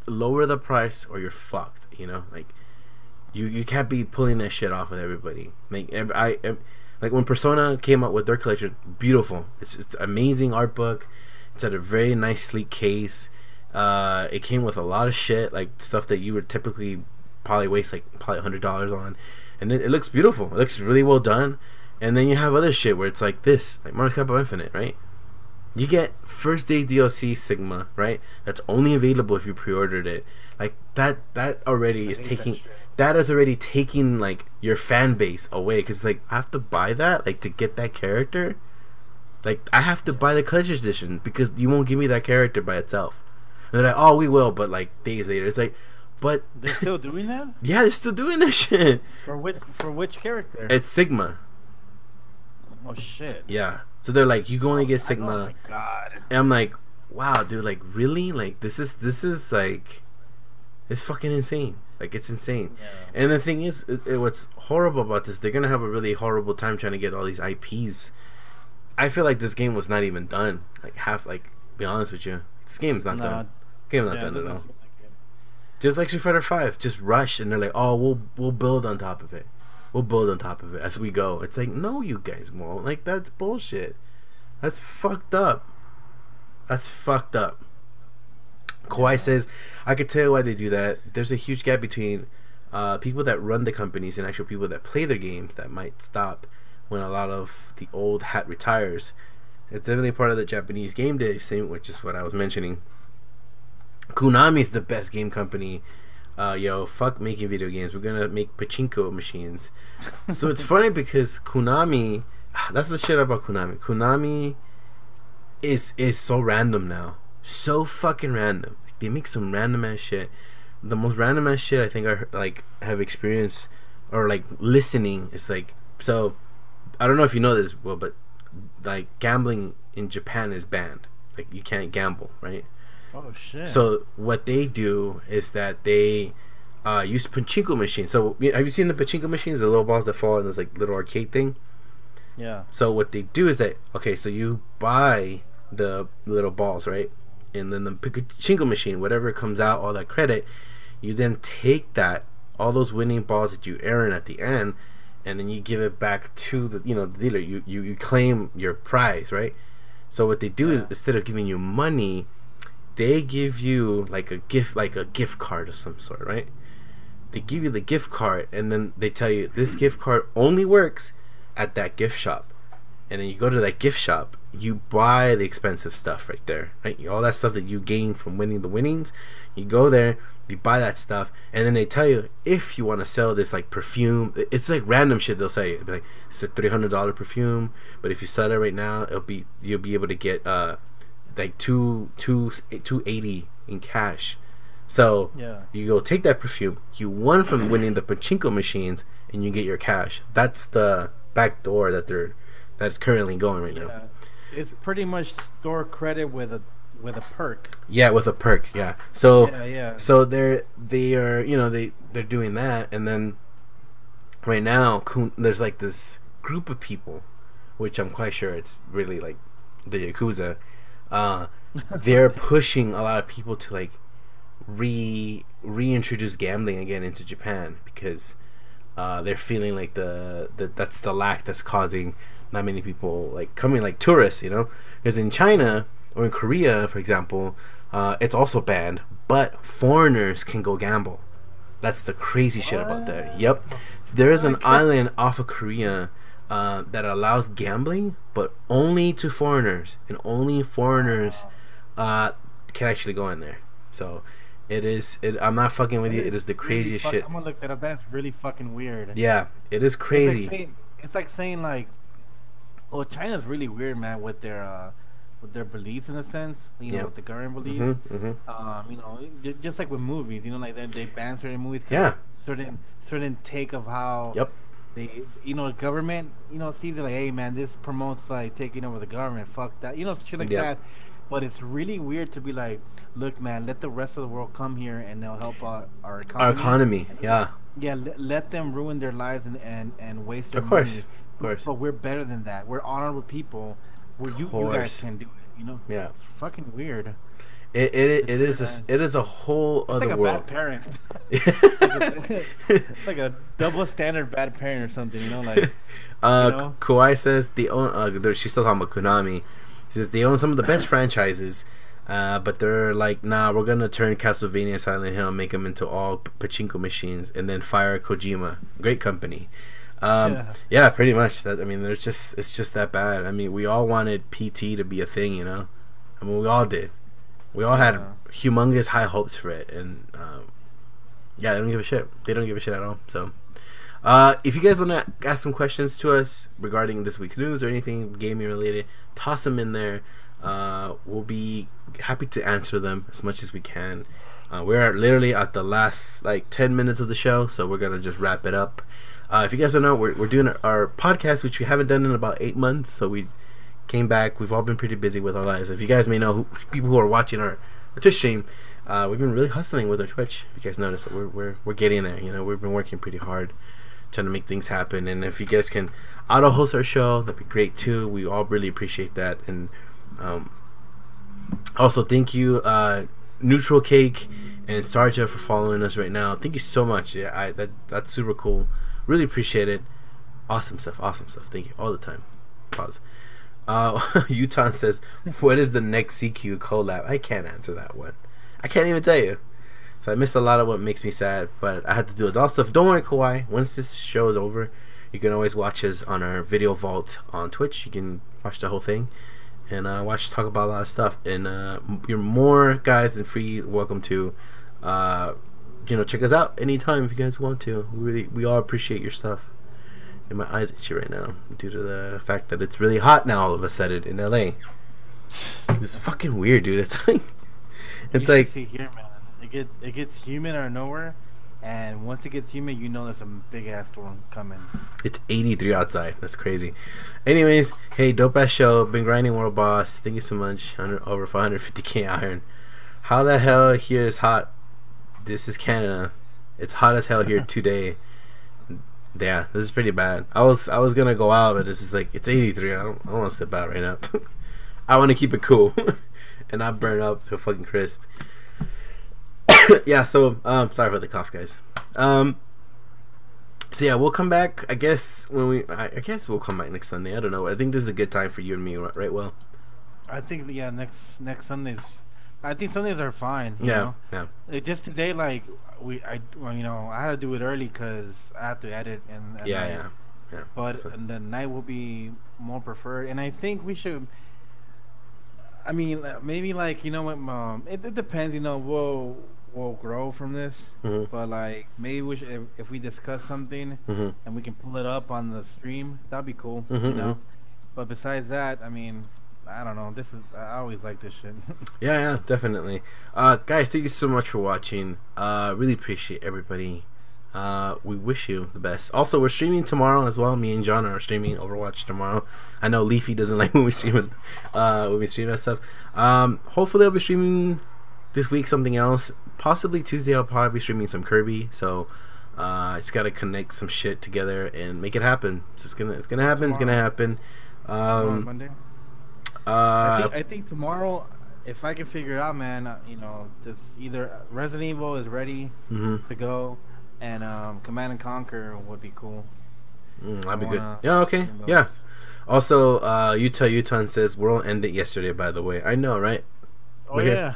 Lower the price or you're fucked. Like you can't be pulling that shit off with everybody. Like when Persona came out with their collection, beautiful. It's amazing art book. It's at a very nice sleek case. It came with a lot of shit, like stuff that you would typically probably waste like probably $100 on, and it looks beautiful. It looks really well done. And then you have other shit where it's like this, like Marvel's Capcom Infinite, right? You get first day DLC Sigma, right? That's only available if you pre-ordered it. Like that already I is hate that taking shit. that is already taking like your fan base away, because like I have to buy that like to get that character. Like I have to buy the collector's edition because you won't give me that character by itself. And they're like, oh, we will, but like days later, it's like, but They're still doing that? yeah, they're still doing that shit. For which character? It's Sigma, Oh shit. yeah. So they're like, you can only get Oh Sigma. my god. And I'm like, wow, dude, like really? Like this is like, it's fucking insane. Like it's insane. Yeah. And the thing is, what's horrible about this, they're gonna have a really horrible time trying to get all these IPs. I feel like this game was not even done. Be honest with you, this game's not done. Game's not Yeah, done it at all. doesn't seem like it. Just like Street Fighter 5, just rushed, and they're like, oh, we'll build on top of it. We'll build on top of it as we go. It's like, no, you guys won't. Like that's bullshit. That's fucked up. That's fucked up. Kawhi says, I could tell you why they do that. There's a huge gap between people that run the companies and actual people that play their games that might stop when a lot of the old hat retires. It's definitely part of the Japanese game day scene, which is what I was mentioning. Konami's the best game company. Yo, fuck making video games. We're gonna make pachinko machines. So it's funny because Konami, that's the shit about Konami. Konami is so random now. So fucking random. Like, they make some random ass shit. The most random ass shit I think I have experienced or like listening is like, so I don't know if you know this, well, but like gambling in Japan is banned. Like you can't gamble, right? Oh shit. So what they do is that they use pachinko machines. So have you seen the pachinko machines, the little balls that fall in this like little arcade thing? Yeah. So what they do is that, okay, so you buy the little balls, right? And then the pachinko machine, whatever comes out, all that credit, you then take that, all those winning balls that you earn at the end, and then you give it back to the, the dealer. You claim your prize, right? So what they do is, instead of giving you money, they give you like a gift card of some sort, right? They give you the gift card, and then they tell you this gift card only works at that gift shop. And then you go to that gift shop, you buy the expensive stuff right there, right? All that stuff that you gain from winning the winnings, you go there, you buy that stuff, and then they tell you if you want to sell this like perfume. It's like random shit they'll say. It'll be like, it's a $300 perfume, but if you sell it right now, you'll be able to get like 280 in cash. So you go take that perfume, you won from winning the pachinko machines, and you get your cash. That's the back door that's currently going right now. It's pretty much store credit with a perk. Yeah, with a perk. Yeah. So so they are they're doing that, and then right now there's like this group of people, which I'm quite sure it's really like the Yakuza. They're pushing a lot of people to like reintroduce gambling again into Japan, because they're feeling like that's the lack that's causing not many people like coming, like tourists, because in China or in Korea, for example, it's also banned, but foreigners can go gamble. That's the crazy shit about that. Yep, there is an island off of Korea that allows gambling, but only to foreigners, and only foreigners can actually go in there. So I'm not fucking with you. It is the craziest shit. I'm gonna look that up. That's really fucking weird. Yeah, it is crazy. It's like saying like, well, China's really weird, man, with their beliefs in a sense. With the government beliefs. Just like with movies. Like they ban certain movies. Yeah. Certain take of how. Yep. They, the government, sees it like, hey, man, this promotes like taking over the government. Fuck that. Shit like that. But it's really weird to be like, look, man, let the rest of the world come here and they'll help our economy. Our economy, yeah. Yeah, let them ruin their lives and waste their money. Of course. But we're better than that. We're honorable people. You guys can do it. Yeah. It's fucking weird. It is a whole other like world. Bad parent. It's like a double standard bad parent or something. Kawhi says she's still talking about Konami. She says they own some of the best franchises, but they're like, nah, we're gonna turn Castlevania, Silent Hill, make them into all pachinko machines, and then fire Kojima. Great company. Yeah, pretty much. That, I mean, it's just that bad. I mean, we all wanted PT to be a thing, I mean, we all did. We all had humongous high hopes for it, and they don't give a shit. They don't give a shit at all. So, if you guys want to ask some questions to us regarding this week's news or anything gaming related, toss them in there. We'll be happy to answer them as much as we can. We're literally at the last 10 minutes of the show, so we're gonna just wrap it up. If you guys don't know, we're doing our podcast, which we haven't done in about 8 months. So we came back. We've all been pretty busy with our lives. If you guys may know, people who are watching our Twitch stream, we've been really hustling with our Twitch. If you guys notice, we're getting there. We've been working pretty hard, trying to make things happen. And if you guys can auto-host our show, that'd be great too. We all really appreciate that. And also, thank you, Neutral Cake and Sarja, for following us right now. Thank you so much. Yeah, that's super cool. Really appreciate it. Awesome stuff. Thank you all the time. Pause. Uton says, what is the next CQ collab? I can't answer that one. I can't even tell you. So I missed a lot of what makes me sad, but I had to do adult stuff. Don't worry, Kawhi. Once this show is over, you can always watch us on our video vault on Twitch. You can watch the whole thing and watch us talk about a lot of stuff. And you're more guys than free welcome to check us out anytime if you guys want to. We all appreciate your stuff. And my eyes itchy right now due to the fact that it's really hot now all of a sudden in LA. It's fucking weird, dude. It's like see here, man. It gets humid out of nowhere, and once it gets humid, there's a big ass storm coming. It's 83 outside. That's crazy. Anyways, hey, dope ass show. Been grinding World Boss. Thank you so much. Over 550k iron. How the hell here is hot? This is Canada. It's hot as hell here today. Yeah, this is pretty bad. I was gonna go out, but this is like it's 83. I don't want to step out right now. I want to keep it cool and not burn up to a fucking crisp. Yeah. So sorry for the cough, guys. So yeah, we'll come back. I guess I guess we'll come back next Sunday. I don't know. I think this is a good time for you and me, right? Well. I think yeah, next Sundays. I think Sundays are fine. You Yeah. know? Yeah. Just today, like well, you know, I had to do it early because I have to edit and Yeah. night. Yeah. Yeah. But and the night will be more preferred, and I think we should. I mean, maybe like you know what, it depends. You know, we'll grow from this, Mhm. but like maybe we should, if we discuss something Mhm. and we can pull it up on the stream, that'd be cool. Mhm, You know, but besides that, I mean, I don't know. I always like this shit. Yeah, yeah, definitely. Guys, thank you so much for watching. Really appreciate everybody. We wish you the best. Also, we're streaming tomorrow as well. Me and John are streaming Overwatch tomorrow. I know Leafy doesn't like when we stream it. When we stream that stuff. Hopefully, I'll be streaming this week something else. Possibly Tuesday, I'll probably be streaming some Kirby. So, I just gotta connect some shit together and make it happen. It's gonna happen. It's gonna happen. On Monday. I think tomorrow, if I can figure it out, man, you know, just either Resident Evil is ready Mhm. to go, and Command and Conquer would be cool. That'd be good. wanna Yeah, okay. stream those. Yeah. Also, Utah says world ended yesterday. By the way, I know, right? Oh We're here.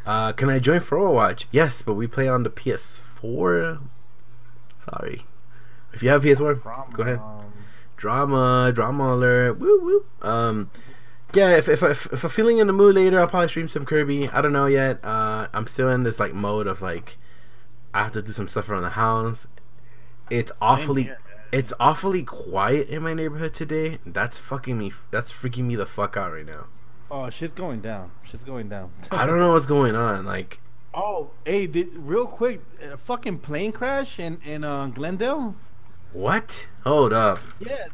yeah. Can I join for Overwatch? Yes, but we play on the PS4. Sorry. If you have PS4, go ahead. Drama alert. Woo woo. Yeah. If I'm feeling in the mood later, I'll probably stream some Kirby. I don't know yet. I'm still in this like mode of like I have to do some stuff around the house. It's awfully quiet in my neighborhood today. That's freaking me the fuck out right now. Oh, shit's going down. Shit's going down. I don't know what's going on. Like, Oh, hey, real quick, a fucking plane crash in Glendale. what? Hold up. Yeah,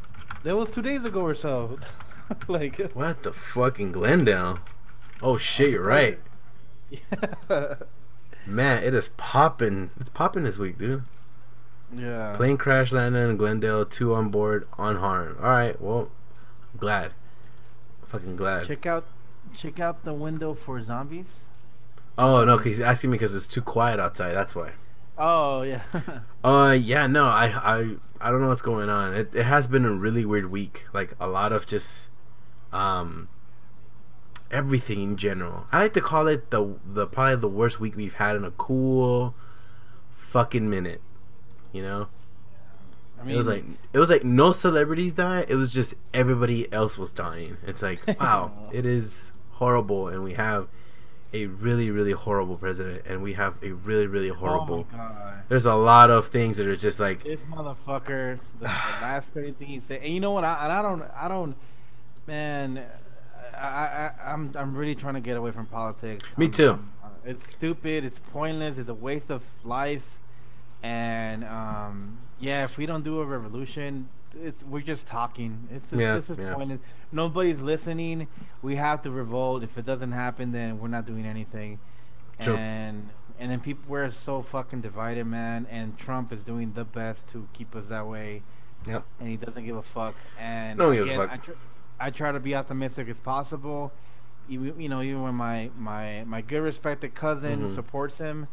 that was 2 days ago or so. Like, What the fucking Glendale? Oh shit, you're right. yeah. Man, it is popping. It's popping this week, dude. Yeah. Plane crash landed in Glendale, 2 on board, unharmed. Alright, well, glad. Fucking glad. Check out the window for zombies. Oh, no, 'cause he's asking me because it's too quiet outside. That's why. Oh yeah. Yeah, no, I don't know what's going on. It has been a really weird week. Like, a lot of just, everything in general. I like to call it the probably the worst week we've had in a cool fucking minute. You know? I mean, It was like no celebrities died. It was just everybody else was dying. It's like, wow, it is horrible, and we have a really, really horrible president, and we have a really, really horrible. Oh my god. There's a lot of things that are just like, This motherfucker, the last 30 things he said, and you know what? I don't, man. I'm really trying to get away from politics. Me too. It's stupid. It's pointless. It's a waste of life. And yeah, if we don't do a revolution, we're just talking. This is pointless. Nobody's listening. We have to revolt. If it doesn't happen, then we're not doing anything. True. And then we're so fucking divided, man. And Trump is doing the best to keep us that way. Yep. And he doesn't give a fuck. And No one gives a again, fuck. I try to be optimistic as possible. Even when my good respected cousin Mhm. supports him,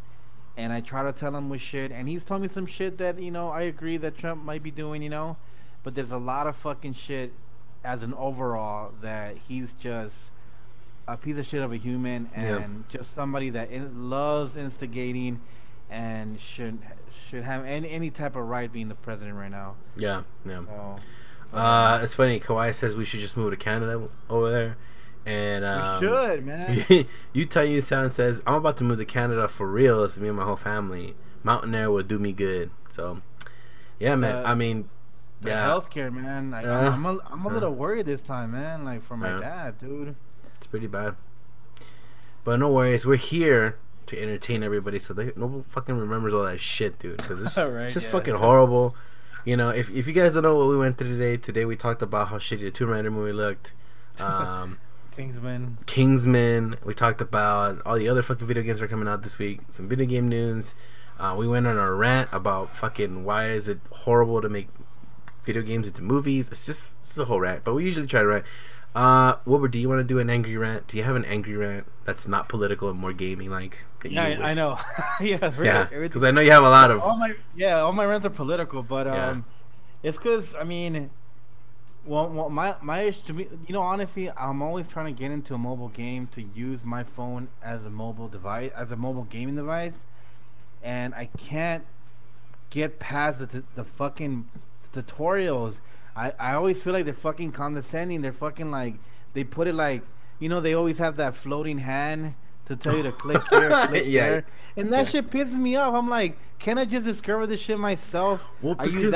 and I try to tell him with shit, and he's telling me some shit that I agree that Trump might be doing, but there's a lot of fucking shit as an overall that he's just a piece of shit of a human and just somebody that loves instigating and should have any type of right being the president right now. Yeah. So, It's funny. Kawhi says we should just move to Canada over there, and we should, man. Utah Sound says I'm about to move to Canada for real. It's me and my whole family. Mountain air will do me good. So, yeah, man. I mean, The yeah, healthcare, man. Like, I'm a little worried this time, man. Like for my dad, dude. it's pretty bad. But no worries. We're here to entertain everybody, so no one fucking remembers all that shit, dude. Because it's, Right, it's just yeah. fucking horrible. If you guys don't know what we went through today we talked about how shitty the Tomb Raider movie looked. Kingsman. We talked about all the other fucking video games that are coming out this week. Some video game news. We went on a rant about fucking why is it horrible to make video games into movies. It's just a whole rant, but we usually try to rant. Wilbur, do you want to do an angry rant? Do you have an angry rant that's not political and more gaming like? Yeah, I know. Yeah, really, yeah, because I know you have a lot of. All my rants are political, but it's because I mean, well, my issue to me, honestly, I'm always trying to get into a mobile game to use my phone as a mobile device, as a mobile gaming device, and I can't get past the fucking tutorials. I always feel like they're fucking condescending. They're fucking like, they put it like, they always have that floating hand to tell you to click here, click there. And that shit pisses me off. I'm like, can I just discover this shit myself? Well, are you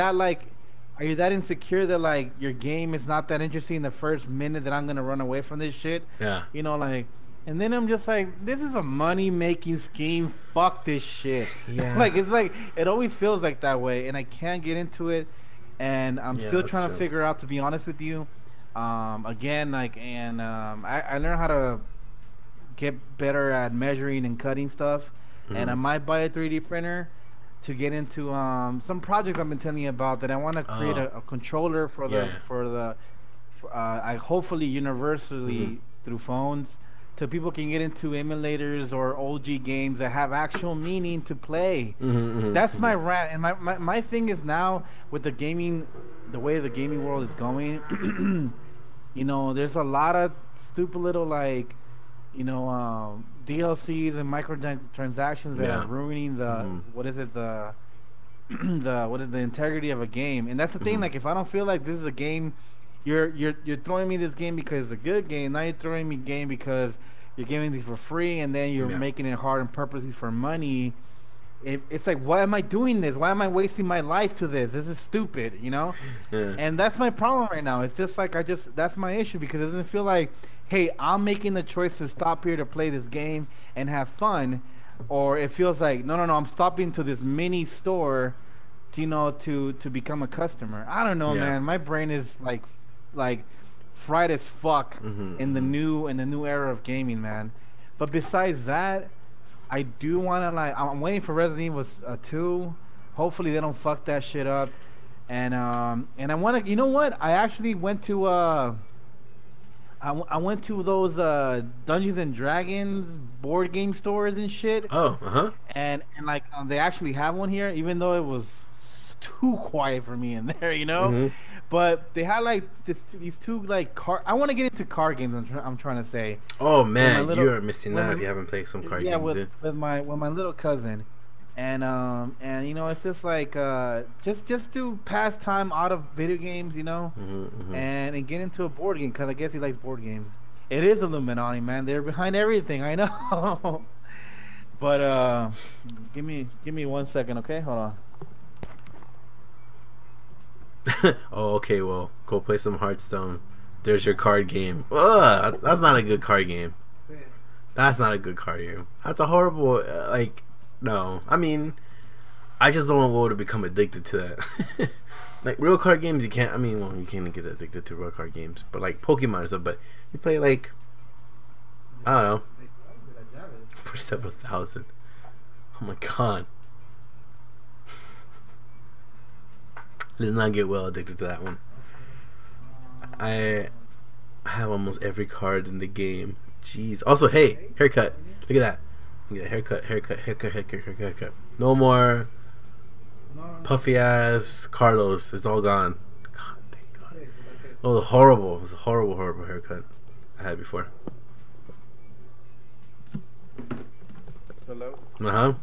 that insecure that like your game is not that interesting the first minute that I'm gonna run away from this shit? Yeah. And then I'm just like, this is a money making scheme. Fuck this shit. Yeah. It's like it always feels like that way, and I can't get into it. And I'm still trying to figure out, to be honest with you. Again, I learned how to get better at measuring and cutting stuff, and I might buy a 3D printer to get into some projects I've been telling you about that I want to create a controller for I hopefully universally through phones, so people can get into emulators or OG games that have actual meaning to play. That's my rant. And my thing is now with the way the gaming world is going, there's a lot of stupid little DLCs and microtransactions that are ruining the integrity of a game. And that's the thing. Like, if I don't feel like this is a game, you're throwing me this game because it's a good game. Now you're throwing me game because you're giving these for free, and then you're making it hard and purposely for money. It's like, why am I doing this? Why am I wasting my life to this? This is stupid, And that's my problem right now. It's just like that's my issue, because it doesn't feel like, hey, I'm making the choice to stop here to play this game and have fun, or it feels like, no, I'm stopping to this mini store, to become a customer. I don't know, man. My brain is like fried as fuck in the new era of gaming, man. But besides that, I do want to I'm waiting for Resident Evil 2. Hopefully they don't fuck that shit up. And I want to, what? I actually went to I went to those Dungeons and Dragons board game stores and shit. Oh, And they actually have one here, even though it was too quiet for me in there, But they had these two car. I want to get into car games. I'm trying to say. Oh man, you're missing out if you haven't played some car games. Yeah, with my little cousin, and it's just like just to pass time out of video games, and get into a board game, because I guess he likes board games. It is Illuminati, man. They're behind everything. I know. But give me 1 second, okay? Hold on. Oh, okay, well, go play some Hearthstone. There's your card game. Ugh, that's not a good card game. That's not a good card game. That's a horrible, no. I mean, I just don't want Will to become addicted to that. Like, real card games, you can't, you can't get addicted to real card games. But, like, Pokemon and stuff, but you play, I don't know, for several thousand. Oh my god. Let's not get well addicted to that one. I have almost every card in the game. Jeez. Also, hey, haircut. Look at that. Look at that. Haircut. No more puffy ass Carlos. It's all gone. God, thank God. It was horrible. It was a horrible haircut I had before. Hello? Uh-huh.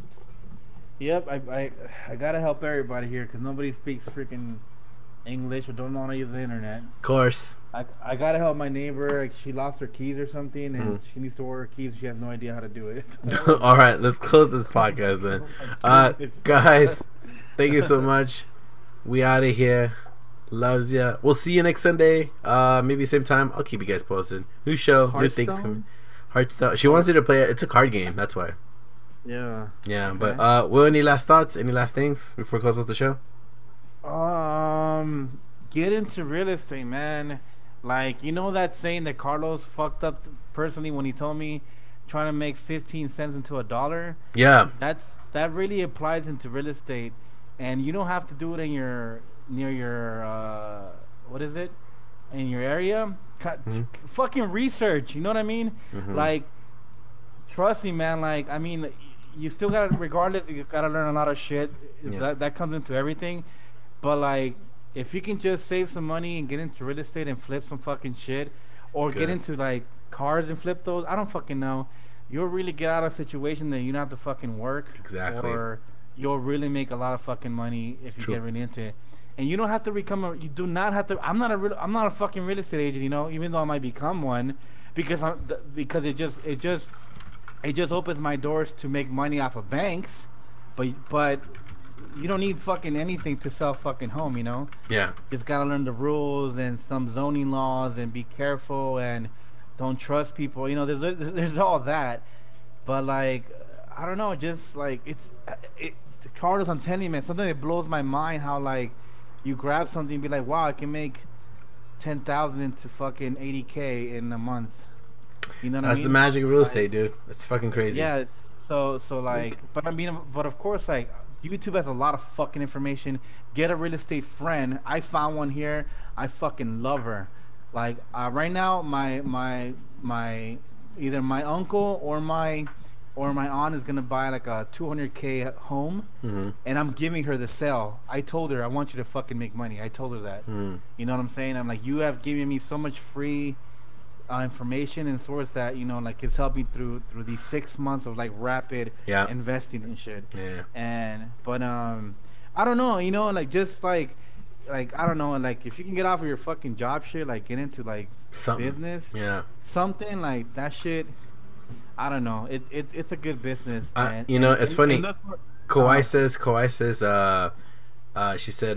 Yep, I gotta help everybody here, because nobody speaks freaking English or don't know how to use the internet. Of course. I gotta help my neighbor. She lost her keys or something, and she needs to order keys. She has no idea how to do it. All right, let's close this podcast then. Guys, thank you so much. We out of here. Loves ya. We'll see you next Sunday. Maybe same time. I'll keep you guys posted. New show, new things coming. Hearthstone. She wants you to play it. It's a card game. That's why. Yeah. Yeah, okay. But Will, any last thoughts? Any last things before we close off the show? Get into real estate, man. Like, that saying that Carlos fucked up personally when he told me trying to make 15 cents into $1? Yeah. that really applies into real estate, and you don't have to do it in your near your what is it in your area. Mhm. Fucking research. You know what I mean? Mhm. Like, trust me, man. Like, I mean, you still gotta, regardless, you gotta learn a lot of shit. Yeah. That comes into everything. But like, if you can just save some money and get into real estate and flip some fucking shit, or get Good. into like cars and flip those, I don't fucking know. You'll really get out of a situation that you don't have to fucking work, Exactly. or you'll really make a lot of fucking money if you True. get really into it. And you don't have to become a. You do not have to. I'm not a fucking real estate agent, you know. Even though I might become one, because because it just opens my doors to make money off of banks, but you don't need fucking anything to sell fucking home, you know. Yeah. Just gotta learn the rules and some zoning laws and be careful and don't trust people. You know, there's all that, but like, I don't know, just like it. Carlos, I'm telling you, man, something that blows my mind how like you grab something and be like, wow, I can make 10,000 into fucking 80K in a month. You know what I That's mean? the magic of real Like, estate, dude. It's fucking crazy. yeah, so like, but I mean, but of course, like, YouTube has a lot of fucking information. Get a real estate friend. I found one here. I fucking love her. Like, right now, my either my uncle or my aunt is gonna buy like a 200K home, Mm-hmm. and I'm giving her the sale. I told her I want you to fucking make money. I told her that. Mm. You know what I'm saying? I'm like, you have given me so much free information and source that, you know, like, it's helped me through these 6 months of like rapid Yeah. investing and shit. Yeah. And but I don't know, you know, like, just like I don't know, like, if you can get off of your fucking job shit, like get into like Something. business, Yeah. something like that shit. I don't know. It's a good business. And, You know, it's funny. look for- Kawhi says, she said,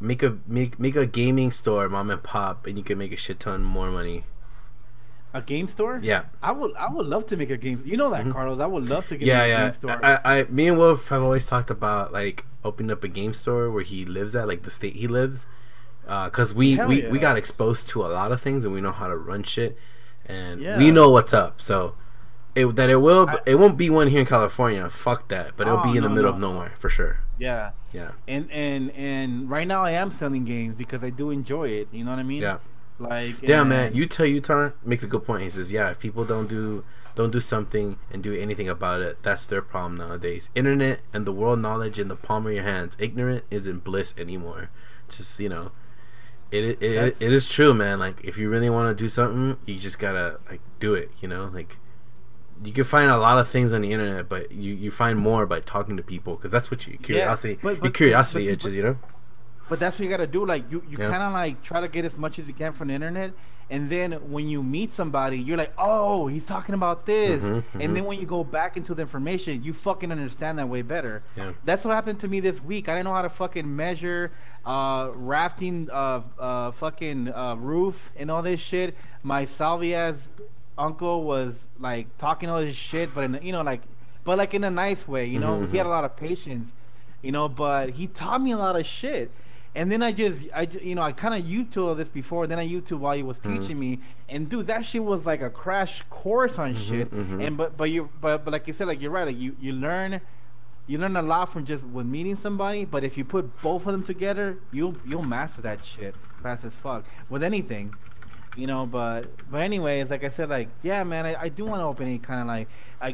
make a gaming store, mom and pop, and you can make a shit ton more money. a game store. Yeah. I would love to make a game. You know that, Mhm. Carlos. I would love to get Yeah, a yeah. game store. Me and Wolf have always talked about like opening up a game store where he lives at, like the state he lives, because we Hell we yeah. got exposed to a lot of things and we know how to run shit, and Yeah. we know what's up. So it won't be one here in California. Fuck that. But it'll Oh, be in the no, middle no. of nowhere for sure. Yeah. Yeah. And right now I am selling games because I do enjoy it. You know what I mean? Yeah. Like, Yeah, and- man. Utah makes a good point. He says, yeah, if people don't do something and do anything about it, that's their problem nowadays. Internet and the world knowledge in the palm of your hands. Ignorant isn't bliss anymore. Just, you know, it That's- is true, man. Like, if you really want to do something, you just gotta like do it. You know, like, you can find a lot of things on the internet, but you find more by talking to people, because that's what your curiosity but- curiosity but- itches, you know. But that's what you gotta do. Like, you Yeah. kind of like try to get as much as you can from the internet, and then when you meet somebody, you're like, oh, he's talking about this. Mhm, mhm. And then when you go back into the information, you fucking understand that way better. Yeah. That's what happened to me this week. I didn't know how to fucking measure rafting fucking roof and all this shit. My Salvia's uncle was like talking all this shit, but in, you know, like, but like in a nice way, you know. Mhm, He had a mhm. lot of patience, you know, but he taught me a lot of shit. And then I you know, I kind of YouTube this before. Then I YouTube while he was teaching me, and dude, that shit was like a crash course on shit. mhm. And but like you said, like, you're right. Like, you learn a lot from just with meeting somebody. But if you put both of them together, you'll master that shit fast as fuck with anything. You know, but anyways, like I said, like, yeah, man, I do want to open any kind of like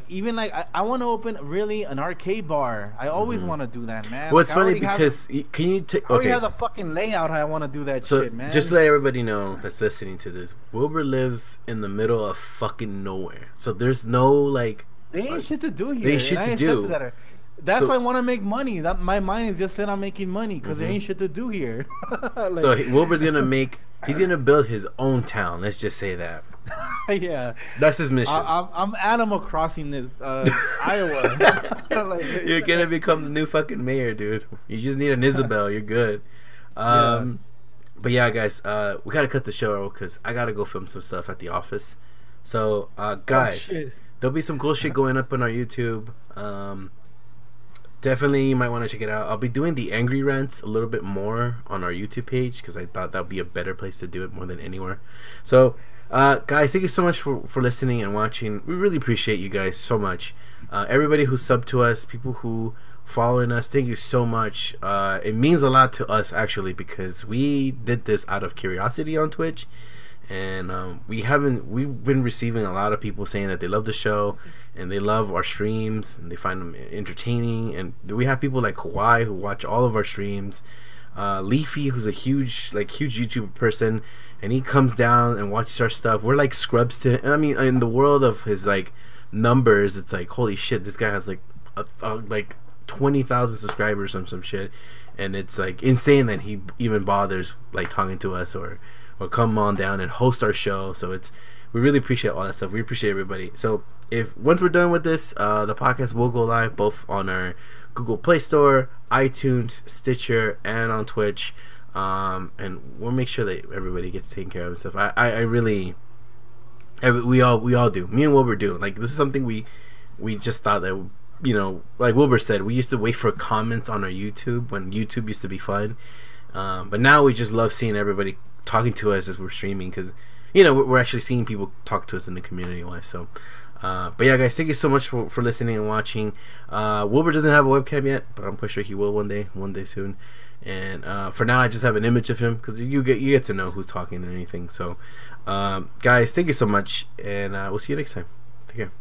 even like I want to open really an arcade bar. I always Mhm. want to do that, man. Well, it's Like, I funny already have- because can you take I already okay? have the fucking layout how I want to do that So shit, man. just to let everybody know that's listening to this, Wilbur lives in the middle of fucking nowhere. So there's no like, they ain't shit to do here. They ain't shit and I to accepted do. That. That's So- why I want to make money. That my mind is just set on making money because there Mhm. ain't shit to do here. Like, so Wilbur's gonna he's gonna build his own town. Let's just say that. yeah, That's his mission. I'm Animal Crossing this Iowa. Like, You're gonna become the new fucking mayor, dude. You just need an Isabel. You're good. But yeah, guys, we gotta cut the show because I gotta go film some stuff at the office. So, guys, shit. there'll be some cool shit going up on our YouTube. Definitely, you might want to check it out. I'll be doing the angry rants a little bit more on our YouTube page because I thought that'd be a better place to do it more than anywhere. So, Guys, thank you so much for listening and watching. We really appreciate you guys so much. Everybody who subbed to us, people who following us, thank you so much. It means a lot to us actually, because we did this out of curiosity on Twitch, and we've been receiving a lot of people saying that they love the show and they love our streams and they find them entertaining. And we have people like Hawaii who watch all of our streams, Leafy, who's a huge YouTube person, and he comes down and watches our stuff. We're like scrubs to him. I mean, in the world of his like numbers, it's like, holy shit, this guy has like like 20,000 subscribers or some shit, and it's like insane that he even bothers like talking to us or come on down and host our show. So we really appreciate all that stuff. We appreciate everybody. So if once we're done with this, the podcast will go live both on our Google Play Store, iTunes, Stitcher, and on Twitch. And we'll make sure that everybody gets taken care of and stuff. I really, we all do. Me and Wilbur do. Like, this is something we just thought that, you know, like Wilbur said, we used to wait for comments on our YouTube when YouTube used to be fun. But now we just love seeing everybody talking to us as we're streaming, because, you know, we're actually seeing people talk to us in the community wise. So but yeah, guys, thank you so much for listening and watching. Wilbur doesn't have a webcam yet, but I'm quite sure he will one day soon. And for now, I just have an image of him, because you get to know who's talking and anything. So guys, thank you so much, and we'll see you next time. Take care.